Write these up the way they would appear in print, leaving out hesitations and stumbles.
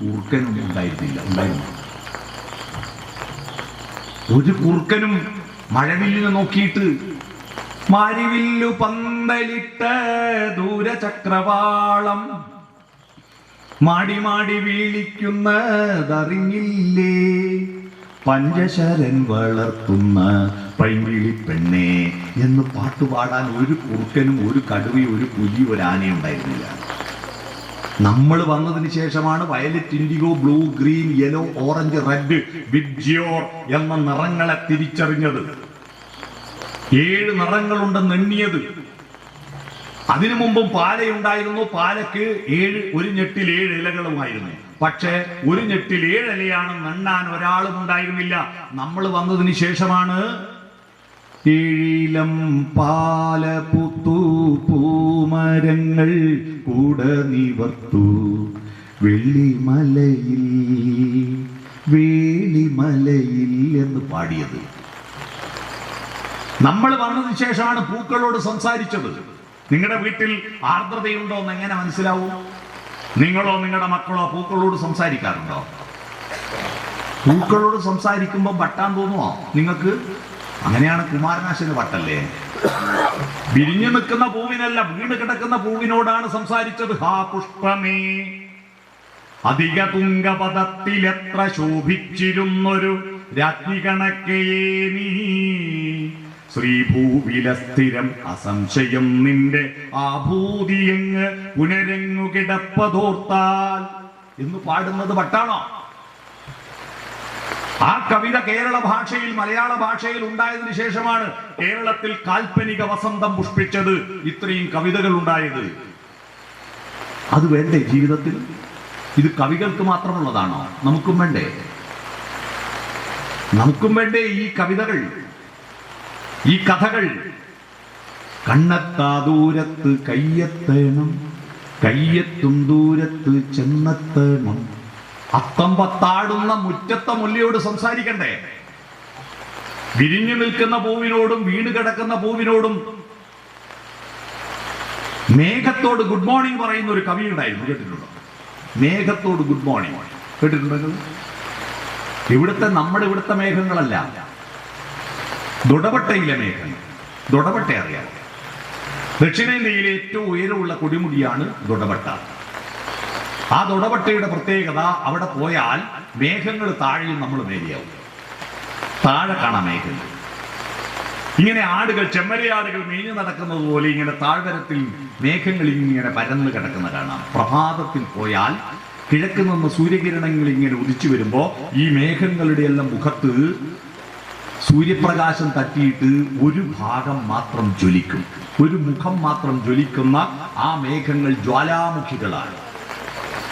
കൂർക്കനും ഉണ്ടായിരുന്നു. ഒരു കൂർക്കനും മഴവില്ലിനെ നോക്കിയിട്ട് മാരിവില്ലു പന്തലിട്ട ദൂരചക്രവാളം മാടി മാടി വീളിക്കുന്നതറിഞ്ഞില്ലേ, പഞ്ചശരൻ വളർത്തുന്ന പൈങ്കിളി പെണ്ണേ എന്ന് പാട്ടുപാടാൻ ഒരു കുറുക്കനും ഒരു കടുവയും ഒരു പുലിയും ഒരു ആനയും ഉണ്ടായിരുന്നില്ല. നമ്മൾ വന്നതിന് ശേഷമാണ് violet, IndiGo, blue, green, yellow, orange, red, VIBGYOR എന്ന നിറങ്ങളെ തിരിച്ചറിഞ്ഞത്. 7 നിറങ്ങളുണ്ടെന്ന് എണ്ണിയത്. അതിനു മുമ്പും പാലയുണ്ടായിരുന്നു. പാലക്ക് ഒരു ഞെട്ടിൽ 7 ഇലകളുമായിരുന്നു. പക്ഷേ ഒരു ഞെട്ടിൽ 7 ഇലയാണെന്ന് എണ്ണാൻ ഒരാളും ഉണ്ടായിരുന്നില്ല. നമ്മൾ വന്നതിന് ശേഷമാണ് 7 പാല പുത്തു പൂമരങ്ങൾ കൂട നിവർത്തൂ വെള്ളിമലയിൽ വേളിമലയിൽ എന്ന് പാടിയത്. നമ്മൾ വന്നതിന് ശേഷമാണ് പൂക്കളോട് സംസാരിച്ചത്. നിങ്ങളുടെ വീട്ടിൽ ആർദ്രതയുണ്ടോ എന്ന് എങ്ങനെ മനസ്സിലാവും? നിങ്ങളോ നിങ്ങളുടെ മക്കളോ പൂക്കളോട് സംസാരിക്കാറുണ്ടോ? പൂക്കളോട് സംസാരിക്കുമ്പോൾ വട്ടാൻ തോന്നുമോ നിങ്ങൾക്ക്? അങ്ങനെയാണ് കുമാരനാശന് വട്ടല്ലേ. വിരിഞ്ഞു നിൽക്കുന്ന പൂവിനല്ല, വീണ് കിടക്കുന്ന പൂവിനോടാണ് സംസാരിച്ചത്. ഹാ പുഷ്പമേ, അധിക തുംഗപദത്തിലെത്ര ശോഭിച്ചിരുന്നൊരു രാജ്ഞി കണക്കേ നീ, ശ്രീഭൂവിലസ്ഥിരം അസംശയം നിന്റെ ആഭൂതിയെങ്ങ് പുനരങ്ങു കിടപ്പതോർത്താൽ എന്ന് പാടുന്നത് വട്ടാണോ? ആ കവിത കേരള ഭാഷയിൽ, മലയാള ഭാഷയിൽ ഉണ്ടായതിനു ശേഷമാണ് കേരളത്തിൽ കാൽപ്പനിക വസന്തം പുഷ്പിച്ചത്, ഇത്രയും കവിതകൾ ഉണ്ടായത്. അത് വേണ്ടേ ജീവിതത്തിൽ? ഇത് കവികൾക്ക് മാത്രമുള്ളതാണോ? നമുക്കും വേണ്ടേ? നമുക്കും വേണ്ടേ ഈ കവിതകൾ, ഈ കഥകൾ? കണ്ണെത്താ ദൂരത്ത് കയ്യെത്തണം, കയ്യെത്തും ദൂരത്ത് ചെന്നെത്തണം. അത്തം പത്താടുന്ന മുറ്റത്തെ മുല്ലയോട് സംസാരിക്കണ്ടേ? വിരിഞ്ഞു നിൽക്കുന്ന പൂവിനോടും വീണ് കിടക്കുന്ന പൂവിനോടും മേഘത്തോട് ഗുഡ് മോർണിംഗ് പറയുന്ന ഒരു കവി ഉണ്ടായിരുന്നു, കേട്ടിട്ടുണ്ടോ? മേഘത്തോട് ഗുഡ് മോർണിംഗ് കേട്ടിട്ടുണ്ടെങ്കിൽ നമ്മുടെ ഇവിടുത്തെ മേഘങ്ങളല്ല, ദൊഡപട്ടയിലെ മേഘങ്ങൾ. ദൊഡപട്ട അറിയാം, ദക്ഷിണേന്ത്യയിലെ ഏറ്റവും ഉയരമുള്ള കൊടിമുടിയാണ് ദൊഡപട്ട. ആ ദൊഡപട്ടയുടെ പ്രത്യേകത, അവിടെ പോയാൽ മേഘങ്ങൾ താഴെയും നമ്മൾ മേലെയാവും. താഴെ കാണാം മേഘങ്ങൾ. ഇങ്ങനെ ആടുകൾ, ചെമ്മരിയാടുകൾ മേഞ്ഞു നടക്കുന്നത് പോലെ ഇങ്ങനെ താഴ്വരത്തിൽ മേഘങ്ങൾ ഇങ്ങനെ പരന്ന് കിടക്കുന്ന കാണാം. പ്രഭാതത്തിൽ പോയാൽ കിഴക്ക് നിന്ന് സൂര്യകിരണങ്ങൾ ഇങ്ങനെ ഉദിച്ചു വരുമ്പോ ഈ മേഘങ്ങളുടെ എല്ലാം മുഖത്ത് സൂര്യപ്രകാശം തട്ടിയിട്ട് ഒരു ഭാഗം മാത്രം ജ്വലിക്കും. ഒരു മുഖം മാത്രം ജ്വലിക്കുന്ന ആ മേഘങ്ങൾ ജ്വാലാമുഖികളാണ്.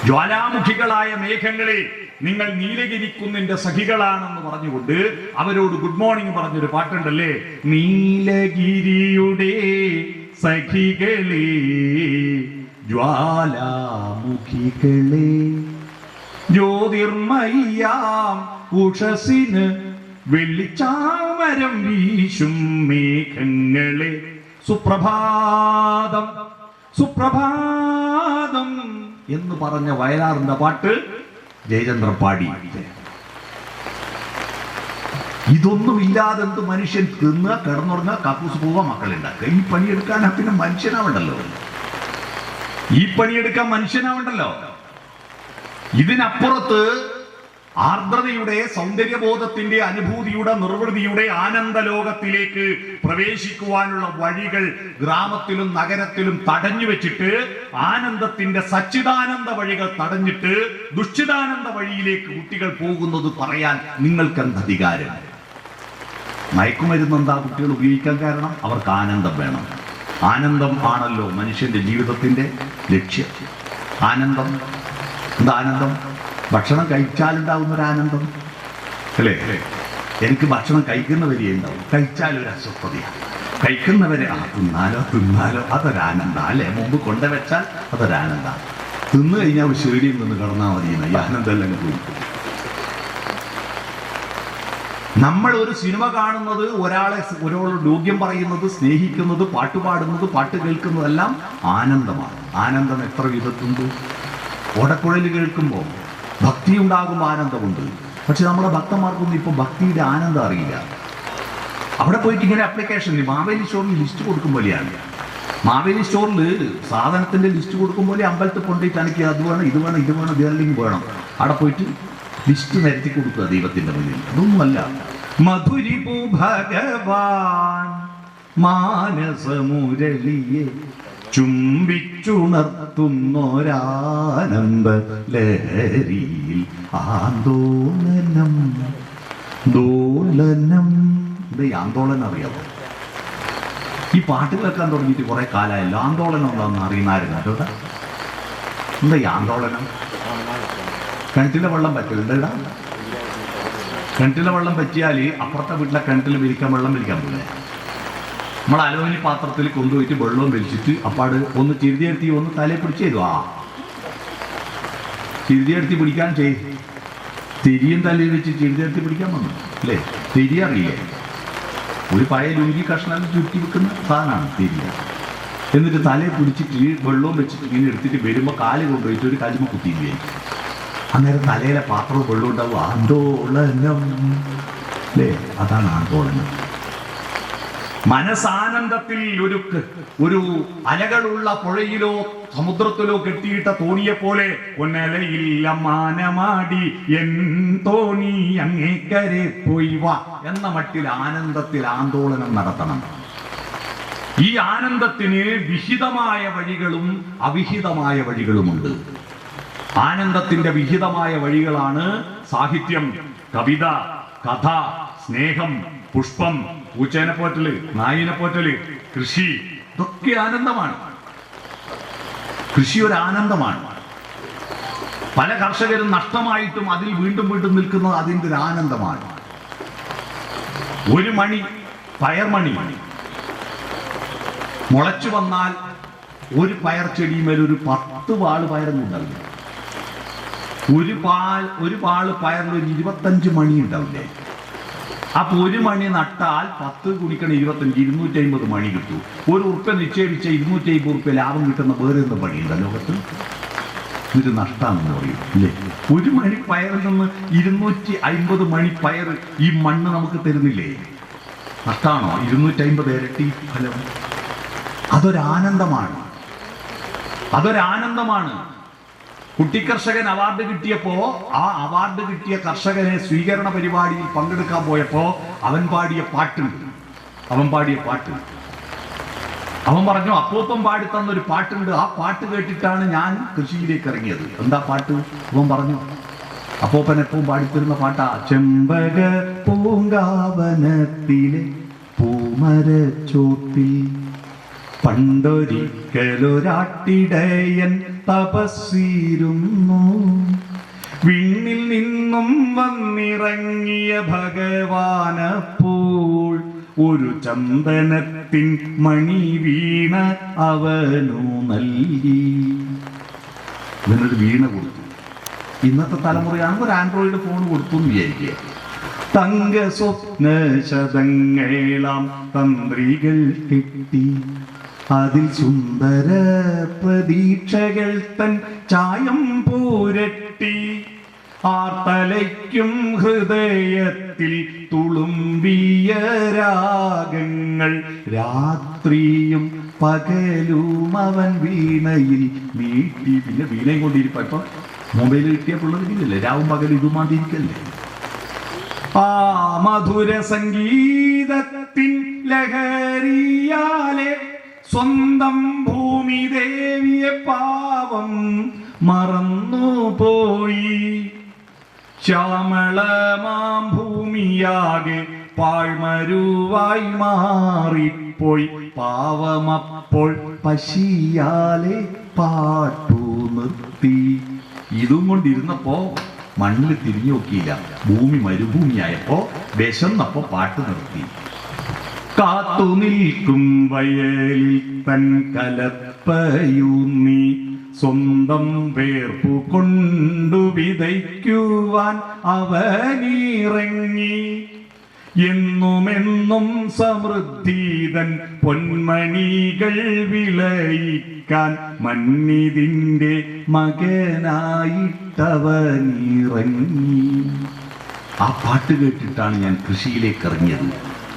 ജ്വാലാമുഖികളായ മേഘങ്ങളെ നിങ്ങൾ നീലഗിരിക്കുന്നിന്റെ സഖികളാണെന്ന് പറഞ്ഞുകൊണ്ട് അവരോട് ഗുഡ് മോർണിംഗ് പറഞ്ഞൊരു പാട്ടുണ്ടല്ലേ, നീലഗിരിയുടെ സഖികളെ ജ്വാലാമുഖികളെ ജ്യോതിർമയ്യാം ഉഷസിന് വെള്ളിച്ചാമരം വീശും മേഘങ്ങളെ സുപ്രഭാതം സുപ്രഭാതം എന്ന് പറഞ്ഞ വയലാറിന്റെ പാട്ട് ജയചന്ദ്രൻ പാടി. ഇതൊന്നും ഇല്ലാതെ എന്ത് മനുഷ്യൻ തിന്നുക, കിടന്നുറങ്ങുക, കക്കൂസ് പോവുക, മക്കളുണ്ടാക്കുക. ഈ പണിയെടുക്കാൻ പിന്നെ മനുഷ്യനാവണ്ടല്ലോ, ഈ പണിയെടുക്കാൻ മനുഷ്യനാവണ്ടല്ലോ. ഇതിനപ്പുറത്ത് ആർദ്രതയുടെ, സൗന്ദര്യബോധത്തിന്റെ, അനുഭൂതിയുടെ, നിർവൃതിയുടെ ആനന്ദലോകത്തിലേക്ക് പ്രവേശിക്കുവാനുള്ള വഴികൾ ഗ്രാമത്തിലും നഗരത്തിലും തടഞ്ഞു വെച്ചിട്ട്, ആനന്ദത്തിന്റെ സച്ചിദാനന്ദ വഴികൾ തടഞ്ഞിട്ട് ദുശ്ചിതാനന്ദ വഴിയിലേക്ക് കുട്ടികൾ പോകുന്നത് പറയാൻ നിങ്ങൾക്ക് എന്തധികാരം? മയക്കുമരുന്ന് എന്താ കുട്ടികൾ ഉപയോഗിക്കാൻ കാരണം? അവർക്ക് ആനന്ദം വേണം. ആനന്ദം ആണല്ലോ മനുഷ്യന്റെ ജീവിതത്തിന്റെ ലക്ഷ്യം. ആനന്ദം എന്താ? ആനന്ദം ഭക്ഷണം കഴിച്ചാലുണ്ടാവുന്നൊരാനന്ദം അല്ലേ? എനിക്ക് ഭക്ഷണം കഴിക്കുന്നവരെ ഉണ്ടാവും, കഴിച്ചാലൊരു അസ്വസ്ഥതയാണ്. കഴിക്കുന്നവരെ തിന്നാലോ അതൊരാനന്ദ അല്ലേ? മുമ്പ് കൊണ്ടുവച്ചാൽ അതൊരാനന്ദ. തിന്നു കഴിഞ്ഞാൽ ഒരു ശീടിയിൽ നിന്ന് കിടന്നാൽ മതി, ഈ ആനന്ദമെല്ലാം പോയി. നമ്മൾ ഒരു സിനിമ കാണുന്നത്, ഒരാളോട് യോഗ്യം പറയുന്നത്, സ്നേഹിക്കുന്നത്, പാട്ടുപാടുന്നത്, പാട്ട് കേൾക്കുന്നതെല്ലാം ആനന്ദമാണ്. ആനന്ദം എത്ര വിധത്തുണ്ട്. ഓടക്കുഴൽ കേൾക്കുമ്പോൾ ഭക്തി ഉണ്ടാകുമ്പോൾ ആനന്ദമുണ്ട്. പക്ഷെ നമ്മളെ ഭക്തന്മാർക്കൊന്നും ഇപ്പോൾ ഭക്തിയുടെ ആനന്ദം അറിയില്ല. അവിടെ പോയിട്ട് ഇങ്ങനെ അപ്ലിക്കേഷൻ മാവേലി സ്റ്റോറിൽ ലിസ്റ്റ് കൊടുക്കും പോലെയാണ്. മാവേലി സ്റ്റോറിൽ സാധനത്തിൻ്റെ ലിസ്റ്റ് കൊടുക്കും പോലെ അമ്പലത്തിൽ കൊണ്ടുപോയിട്ട് എനിക്ക് അത് വേണം, ഇത് വേണം, ഇത് വേണം, ഇതെല്ലാം വേണം. അവിടെ പോയിട്ട് ലിസ്റ്റ് നിരത്തി കൊടുക്കുക ദൈവത്തിൻ്റെ മുന്നിൽ. അതൊന്നുമല്ല. മധുരിപു ഭഗവാൻ മാനസമുരളിയെ ചുംബിച്ചുണർത്തുന്നൊരാനന്ദ ലഹരിയിൽ ആന്തോളനം ദോലനം. ഇത് ആന്തോളനം അറിയാമോ? ഈ പാട്ട് കേൾക്കാൻ തുടങ്ങിയിട്ട് കുറെ കാലമായല്ലോ. ആന്തോളനം എന്താണെന്ന് അറിയുന്നായിരുന്നു കേട്ടോ. എന്താ ഈ ആന്തോളനം? കിണറ്റിലെ വെള്ളം പറ്റില്ല. കിണറ്റിലെ വെള്ളം പറ്റിയാൽ അപ്പുറത്തെ വീട്ടിലെ കിണറ്റിൽ വെള്ളം വലിക്കാൻ പറ്റില്ല. നമ്മൾ അലോനി പാത്രത്തിൽ കൊണ്ടുപോയിട്ട് വെള്ളവും വലിച്ചിട്ട് അപ്പാട് ഒന്ന് ചിരുതിയെടുത്തി ഒന്ന് തലയെ പിടിച്ച് തരുവാ. ചിരുതിയെടുത്തി പിടിക്കാൻ തിരിയും തലയിൽ വെച്ച് ചിരുതിയെടുത്തി പിടിക്കാൻ വന്നു അല്ലേ? തിരി അറിയില്ലേ? ഒരു പഴയ ലുങ്കി കഷ്ണം ചുറ്റി വെക്കുന്ന സാധനമാണ് തിരിയ. എന്നിട്ട് തലയെ പിടിച്ചിട്ട് വെള്ളവും വെച്ചിട്ട് ഇങ്ങനെ എടുത്തിട്ട് വരുമ്പോൾ കാല് കൊണ്ടുപോയിട്ട് ഒരു കല്ലുമ കുത്തിയില്ലേ? അന്നേരം തലയിലെ പാത്രവും വെള്ളം ഉണ്ടാവും. ആന്തോളനം അല്ലേ? അതാണ് ആന്തോളനം. മനസാനന്ദത്തിൽ ഒരു അലകളുള്ള പുഴയിലോ സമുദ്രത്തിലോ കെട്ടിയിട്ട തോണിയെ പോലെ ഒന്നലയില്ല മാനമാടി എൻ തോണി അങ്ങേക്കരെ പോയി വാ എന്ന മട്ടിൽ ആനന്ദത്തിൽ ആന്തോളനം നടത്തണം. ഈ ആനന്ദത്തിന് വിഹിതമായ വഴികളും അവിഹിതമായ വഴികളുമുണ്ട്. ആനന്ദത്തിന്റെ വിഹിതമായ വഴികളാണ് സാഹിത്യം, കവിത, കഥ, സ്നേഹം, പുഷ്പം, പൂച്ചേനെ പോറ്റല്, നായിനെ പോറ്റല്, കൃഷി. ഇതൊക്കെ ആനന്ദമാണ്. കൃഷി ഒരു ആനന്ദമാണ്. പല കർഷകരും നഷ്ടമായിട്ടും അതിൽ വീണ്ടും വീണ്ടും നിൽക്കുന്നത് അതിൻ്റെ ഒരു ആനന്ദമാണ്. ഒരു മണി പയർമണി മുളച്ചു വന്നാൽ ഒരു പയർ ചെടിമേൽ ഒരു 10 വാള് പയറൊന്നും ഉണ്ടാവില്ല. ഒരു പാള് പയറിൽ ഒരു 25 മണി ഉണ്ടാവില്ലേ? അപ്പൊ ഒരു മണി നട്ടാൽ 10 ഗുണിക്കണം 25, 250 മണി കിട്ടും. ഒരു ഉറുപ്പ്യ നിക്ഷേപിച്ച 250 ഉറുപ്പ്യ ലാഭം കിട്ടുന്ന വേറെ എന്ത് പണിയുണ്ട് ലോകത്ത്? ഇത് നഷ്ടമാണെന്ന് പറയും ഇല്ലേ? ഒരു മണി പയറിൽ നിന്ന് 250 മണി പയർ ഈ മണ്ണ് നമുക്ക് തരുന്നില്ലേ? നഷ്ടമാണോ? 250 ഇരട്ടി ഫലം. അതൊരാനന്ദമാണ്. കുട്ടിക്കർഷകൻ അവാർഡ് കിട്ടിയപ്പോ ആ അവാർഡ് കിട്ടിയ കർഷകനെ സ്വീകരണ പരിപാടിയിൽ പങ്കെടുക്കാൻ പോയപ്പോ അവൻ പാടിയ പാട്ട് അവൻ പറഞ്ഞു, അപ്പൂപ്പൻ പാടിത്തന്നൊരു പാട്ടുണ്ട്, ആ പാട്ട് കേട്ടിട്ടാണ് ഞാൻ കൃഷിയിലേക്ക് ഇറങ്ങിയത്. എന്താ പാട്ട്? അവൻ പറഞ്ഞു, അപ്പൂപ്പൻ എപ്പോഴും പാടിത്തരുന്ന പാട്ടാ. ചെമ്പക പൂങ്കാവനത്തിലെ പൂമരച്ചോട്ടിൽ പണ്ടൊരിക്കലൊരാട്ടിടയൻ തപസ്സിരുന്നു. വിണ്ണിൽ നിന്നും വന്നിറങ്ങിയ ഭഗവാനപ്പോൾ ഒരു ചന്ദനത്തിൻ മണി വീണ അവനു നൽകി. ഇവനൊരു വീണ കൊടുത്തു. ഇന്നത്തെ തലമുറയാണെങ്കിൽ ഒരു ആൻഡ്രോയിഡ് ഫോൺ കൊടുത്തു എന്ന് വിചാരിക്കുക. തങ്ക സ്വപ്ന ശതങ്ങളാം തന്ത്രികൾ കെട്ടി അതിൽ സുന്ദര പ്രതീക്ഷകൾ തൻ ചായം പൂരട്ടി ആർത്തലയ്ക്കും ഹൃദയത്തിൽ തുളുമ്പിയ രാഗങ്ങൾ രാത്രിയും പകലും അവൻ വീണയിൽ മീട്ടി. പിന്നെ വീണയും കൊണ്ടിരിപ്പം ഇപ്പൊ മൊബൈൽ കിട്ടിയ പിള്ളേർക്കില്ലേ രാവും പകലും ഇതുമാതിരിക്കല്ലേ? ആ മധുര സംഗീതത്തിൻ ലഹരിയാലെ സ്വന്തം ഭൂമി ദേവിയെ പാവം മറന്നുപോയി. ശ്യാമളമാം ഭൂമിയാകെ പാഴ്മരുവായി മാറിപ്പോയി. പാവമപ്പോൾ പശിയാലെ പാട്ടു നിർത്തി. ഇതും കൊണ്ടിരുന്നപ്പോ മണ്ണിൽ തിരിഞ്ഞു നോക്കിയില്ല. ഭൂമി മരുഭൂമിയായപ്പോ വിശന്നപ്പോ പാട്ട് നിർത്തി. കാത്തു നിൽക്കും വയലിൽ തൻ കലപ്പയൂന്നി സ്വന്തം വേർപ്പു കൊണ്ടു വിതയ്ക്കുവാൻ അവനിറങ്ങി. എന്നുമെന്നും സമൃദ്ധിതൻ പൊന്മണികൾ വിളയിക്കാൻ മന്നിതിൻ്റെ മകനായിട്ടവനിറങ്ങി. ആ പാട്ട് കേട്ടിട്ടാണ് ഞാൻ കൃഷിയിലേക്ക് ഇറങ്ങിയത്.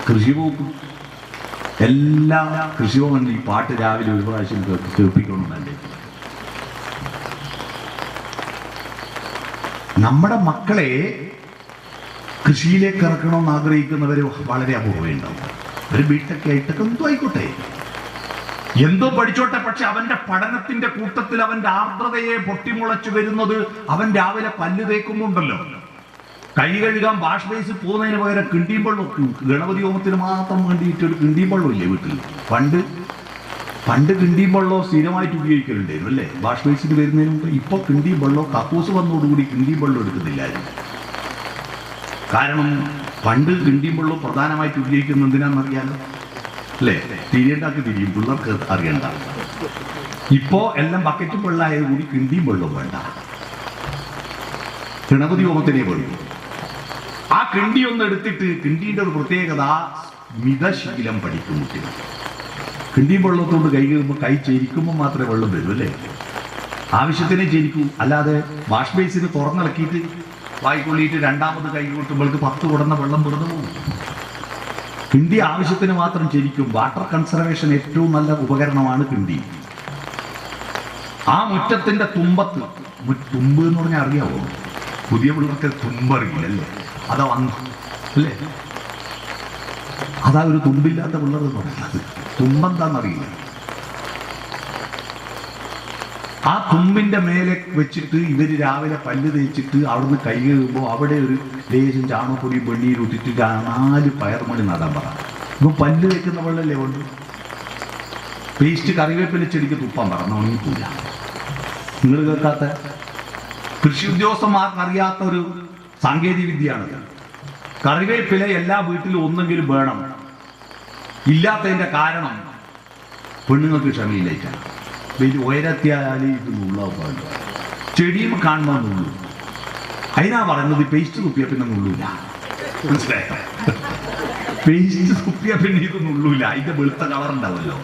കൃഷി പോകും എല്ലാ കൃഷിഭവനിലും ഈ പാട്ട് രാവിലെ ഒരു പ്രാവശ്യം കേൾപ്പിക്കണമെന്നല്ലേ. നമ്മുടെ മക്കളെ കൃഷിയിലേക്ക് ഇറക്കണമെന്ന് ആഗ്രഹിക്കുന്നവർ വളരെ അപൂർവമുണ്ടാവും. ഒരു ബിടെക് ആയിട്ടൊക്കെ എന്തോ ആയിക്കോട്ടെ, എന്തോ പഠിച്ചോട്ടെ, പക്ഷെ അവന്റെ പഠനത്തിന്റെ കൂട്ടത്തിൽ അവന്റെ ആർദ്രതയെ പൊട്ടിമുളച്ചു വരുന്നത് അവൻ രാവിലെ പല്ല് തേക്കുമ്പോണ്ടല്ലോ. കൈ കഴുകാൻ വാഷ് ബേസിൽ പോകുന്നതിന് പകരം കിണ്ടിയും വെള്ളം, ഗണപതി ഹോമത്തിന് മാത്രം വേണ്ടിയിട്ട് ഒരു കിണ്ടിയും വെള്ളം ഇല്ലേ വീട്ടിൽ. പണ്ട് കിണ്ടിയും വെള്ളവും സ്ഥിരമായിട്ട് ഉപയോഗിക്കലുണ്ടായിരുന്നു അല്ലേ, വാഷ് ബേസിൽ വരുന്നതിന് മുമ്പ്. ഇപ്പോൾ കിണ്ടിയും വെള്ളവും കക്കൂസ് വന്നതോടുകൂടി കിണ്ടിയും വെള്ളം എടുക്കുന്നില്ലായിരുന്നു. കാരണം പണ്ട് കിണ്ടിയും വെള്ളവും പ്രധാനമായിട്ട് ഉപയോഗിക്കുന്നത് എന്തിനാണെന്നറിയാലോ അല്ലേ, തിരിയണ്ടാക്കി തിരിയും, പിള്ളേർക്ക് അറിയണ്ട. ഇപ്പോ എല്ലാം ബക്കറ്റും വെള്ളമായത് കൂടി കിണ്ടിയും വെള്ളവും വേണ്ട, ഗണപതി ഹോമത്തിനേ വേണ്ടു. ആ കിണ്ടി ഒന്ന് എടുത്തിട്ട്, കിണ്ടീൻ്റെ ഒരു പ്രത്യേകത മിതശീലം പഠിക്കും കുട്ടികൾ. കിണ്ടിയും വെള്ളത്തോണ്ട് കൈ കഴുകുമ്പോൾ കൈ ചെരിക്കുമ്പോൾ മാത്രമേ വെള്ളം വരൂ അല്ലേ, ആവശ്യത്തിനേ ചെരിക്കൂ. അല്ലാതെ വാഷ് ബേസിന് തുറന്നിളക്കിയിട്ട് വായിക്കൊള്ളിയിട്ട് രണ്ടാമത് കൈ കൂട്ടുമ്പോൾക്ക് 10 കുടന്ന വെള്ളം വെറുതെ പോകും. കിണ്ടി ആവശ്യത്തിന് മാത്രം ചെരിക്കും. വാട്ടർ കൺസർവേഷൻ ഏറ്റവും നല്ല ഉപകരണമാണ് കിണ്ടി. ആ മുറ്റത്തിന്റെ തുമ്പത്ത്, തുമ്പ് എന്ന് പറഞ്ഞാൽ അറിയാവോ, പുതിയ പിള്ളേർക്ക് തുമ്പറിയില്ലല്ലേ, അതാ വന്നു അല്ലേ, അതാ ഒരു തുമ്പില്ലാത്ത പിള്ളേർ എന്ന് പറയുന്നത്. തുമ്പെന്താന്നറിയില്ല. ആ തുമ്പിന്റെ മേലെ വെച്ചിട്ട് ഇവര് രാവിലെ പല്ല് തേച്ചിട്ട് അവിടുന്ന് കൈ കഴുകുമ്പോൾ അവിടെ ഒരു ലേശം ചാണകപ്പൊടി വെണ്ണീരിട്ടിട്ട് 4 പയർമണി നടാൻ പറ. ഇപ്പൊ പല്ല് തേക്കുന്ന വെള്ളമല്ലേ കൊണ്ട് പേസ്റ്റ് കറിവേപ്പില ചെടിക്ക് തുപ്പാൻ പറ, ഉണങ്ങിപ്പോല. നിങ്ങൾ കേൾക്കാത്ത, കൃഷി ഉദ്യോഗസ്ഥന്മാർക്ക് അറിയാത്ത ഒരു സാങ്കേതിക വിദ്യയാണത്. കറിവേപ്പില എല്ലാ വീട്ടിലും ഒന്നെങ്കിലും വേണം. ഇല്ലാത്തതിന്റെ കാരണം പെണ്ണുങ്ങൾക്ക് ക്ഷമയിലേക്കാണ്. വലിയ ഉയരത്തിയാലും ഇത് നുള്ളാൻ ചെടിയും കാണണമെന്നുള്ളൂ. അതിനാ പറയുന്നത് പേസ്റ്റ് തുപ്പിയ പിന്നെ നുള്ളൂല, മനസ്സിലായോ? പേസ്റ്റ് തുപ്പിയ പിന്നെ ഇത് നുള്ളൂല, അതിന്റെ വെളുത്ത കളർ ഉണ്ടാവല്ലോ.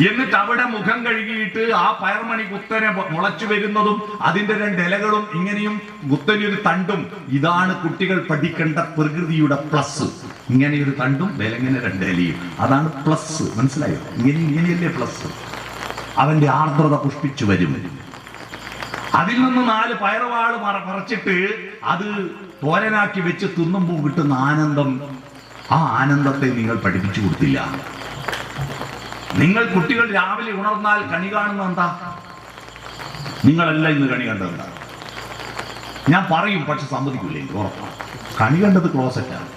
എന്നിട്ട് അവിടെ മുഖം കഴുകിയിട്ട് ആ പയർമണി കുത്തനെ മുളച്ചു വരുന്നതും അതിന്റെ 2 ഇലകളും ഇങ്ങനെയും കുത്തനൊരു തണ്ടും. ഇതാണ് കുട്ടികൾ പഠിക്കേണ്ട പ്രകൃതിയുടെ പ്ലസ്. ഇങ്ങനെയൊരു തണ്ടും വിലങ്ങനെ 2 ഇലയും, അതാണ് പ്ലസ്. മനസ്സിലായോ? ഇങ്ങനെയല്ലേ പ്ലസ്. അവന്റെ ആർദ്രത പുഷ്പിച്ചു വരും. അതിൽ നിന്ന് 4 പയറുവാള് പറിച്ചിട്ട് അത് തോരനാക്കി വെച്ച് തിന്നുമ്പോൾ കിട്ടുന്ന ആനന്ദം, ആ ആനന്ദത്തെ നിങ്ങൾ പഠിപ്പിച്ചു കൊടുത്തില്ല. നിങ്ങൾ കുട്ടികൾ രാവിലെ ഉണർന്നാൽ കണി കാണുന്ന എന്താ? നിങ്ങളെല്ലാം ഇന്ന് കണി കണ്ടതെന്താ? ഞാൻ പറയും, പക്ഷെ സമ്മതിക്കില്ലേ, ഉറപ്പാണ്. കണി കണ്ടത് ക്ലോസറ്റാണ്,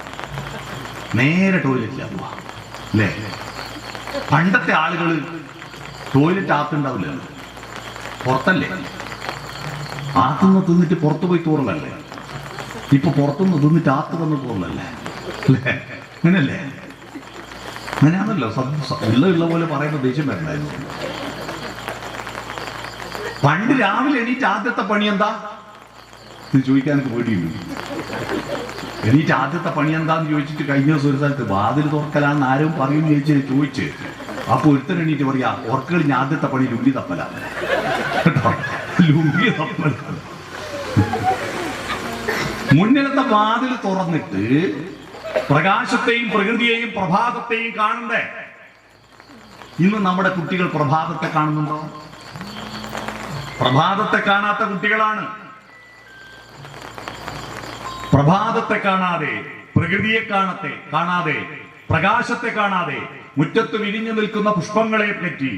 നേരെ ടോയ്ലറ്റിലാണ് പോവാ അല്ലേ. പണ്ടത്തെ ആളുകൾ ടോയ്ലറ്റ് ആത്തുണ്ടാവില്ലല്ലോ, പുറത്തല്ലേ. ആത്തുനിന്ന് തിന്നിട്ട് പുറത്തു പോയി തോറലല്ലേ. ഇപ്പൊ പുറത്തുനിന്ന് തിന്നിട്ട് ആത്ത് വന്ന് തോറലല്ലേ അല്ലേ, അങ്ങനല്ലേ? അങ്ങനെയാണല്ലോ. ഉള്ള പോലെ പറയുന്ന ദേഷ്യം വരണ്ടായിരുന്നു. പണ്ട് രാവിലെ എണീറ്റ് ആദ്യത്തെ പണി എന്താ ഇത് ചോദിക്കാനൊക്കെ പേടിയുണ്ട്. എണീറ്റ് ആദ്യത്തെ പണി എന്താന്ന് ചോദിച്ചിട്ട് കഴിഞ്ഞ ദിവസം ഒരു സ്ഥലത്ത് വാതിൽ തുറക്കലാണെന്ന് ആരും പറയും ചോദിച്ച്. അപ്പൊ ഒരുത്തൻ എണീറ്റ് പറയാ, ഓർക്കളിഞ്ഞ ആദ്യത്തെ പണി ലുങ്കി തപ്പലാണ് കേട്ടോ, ലുങ്കി തപ്പലാണ്. മുന്നിലത്തെ വാതിൽ തുറന്നിട്ട് പ്രകാശത്തെയും പ്രകൃതിയെയും പ്രഭാതത്തെയും കാണണ്ടേ? ഇന്ന് നമ്മുടെ കുട്ടികൾ പ്രഭാതത്തെ കാണുന്നുണ്ടോ? പ്രഭാതത്തെ കാണാത്ത കുട്ടികളാണ്. പ്രഭാതത്തെ കാണാതെ, പ്രകൃതിയെ കാണാതെ, പ്രകാശത്തെ കാണാതെ, മുറ്റത്ത് വിരിഞ്ഞു നിൽക്കുന്ന പുഷ്പങ്ങളെ പറ്റി,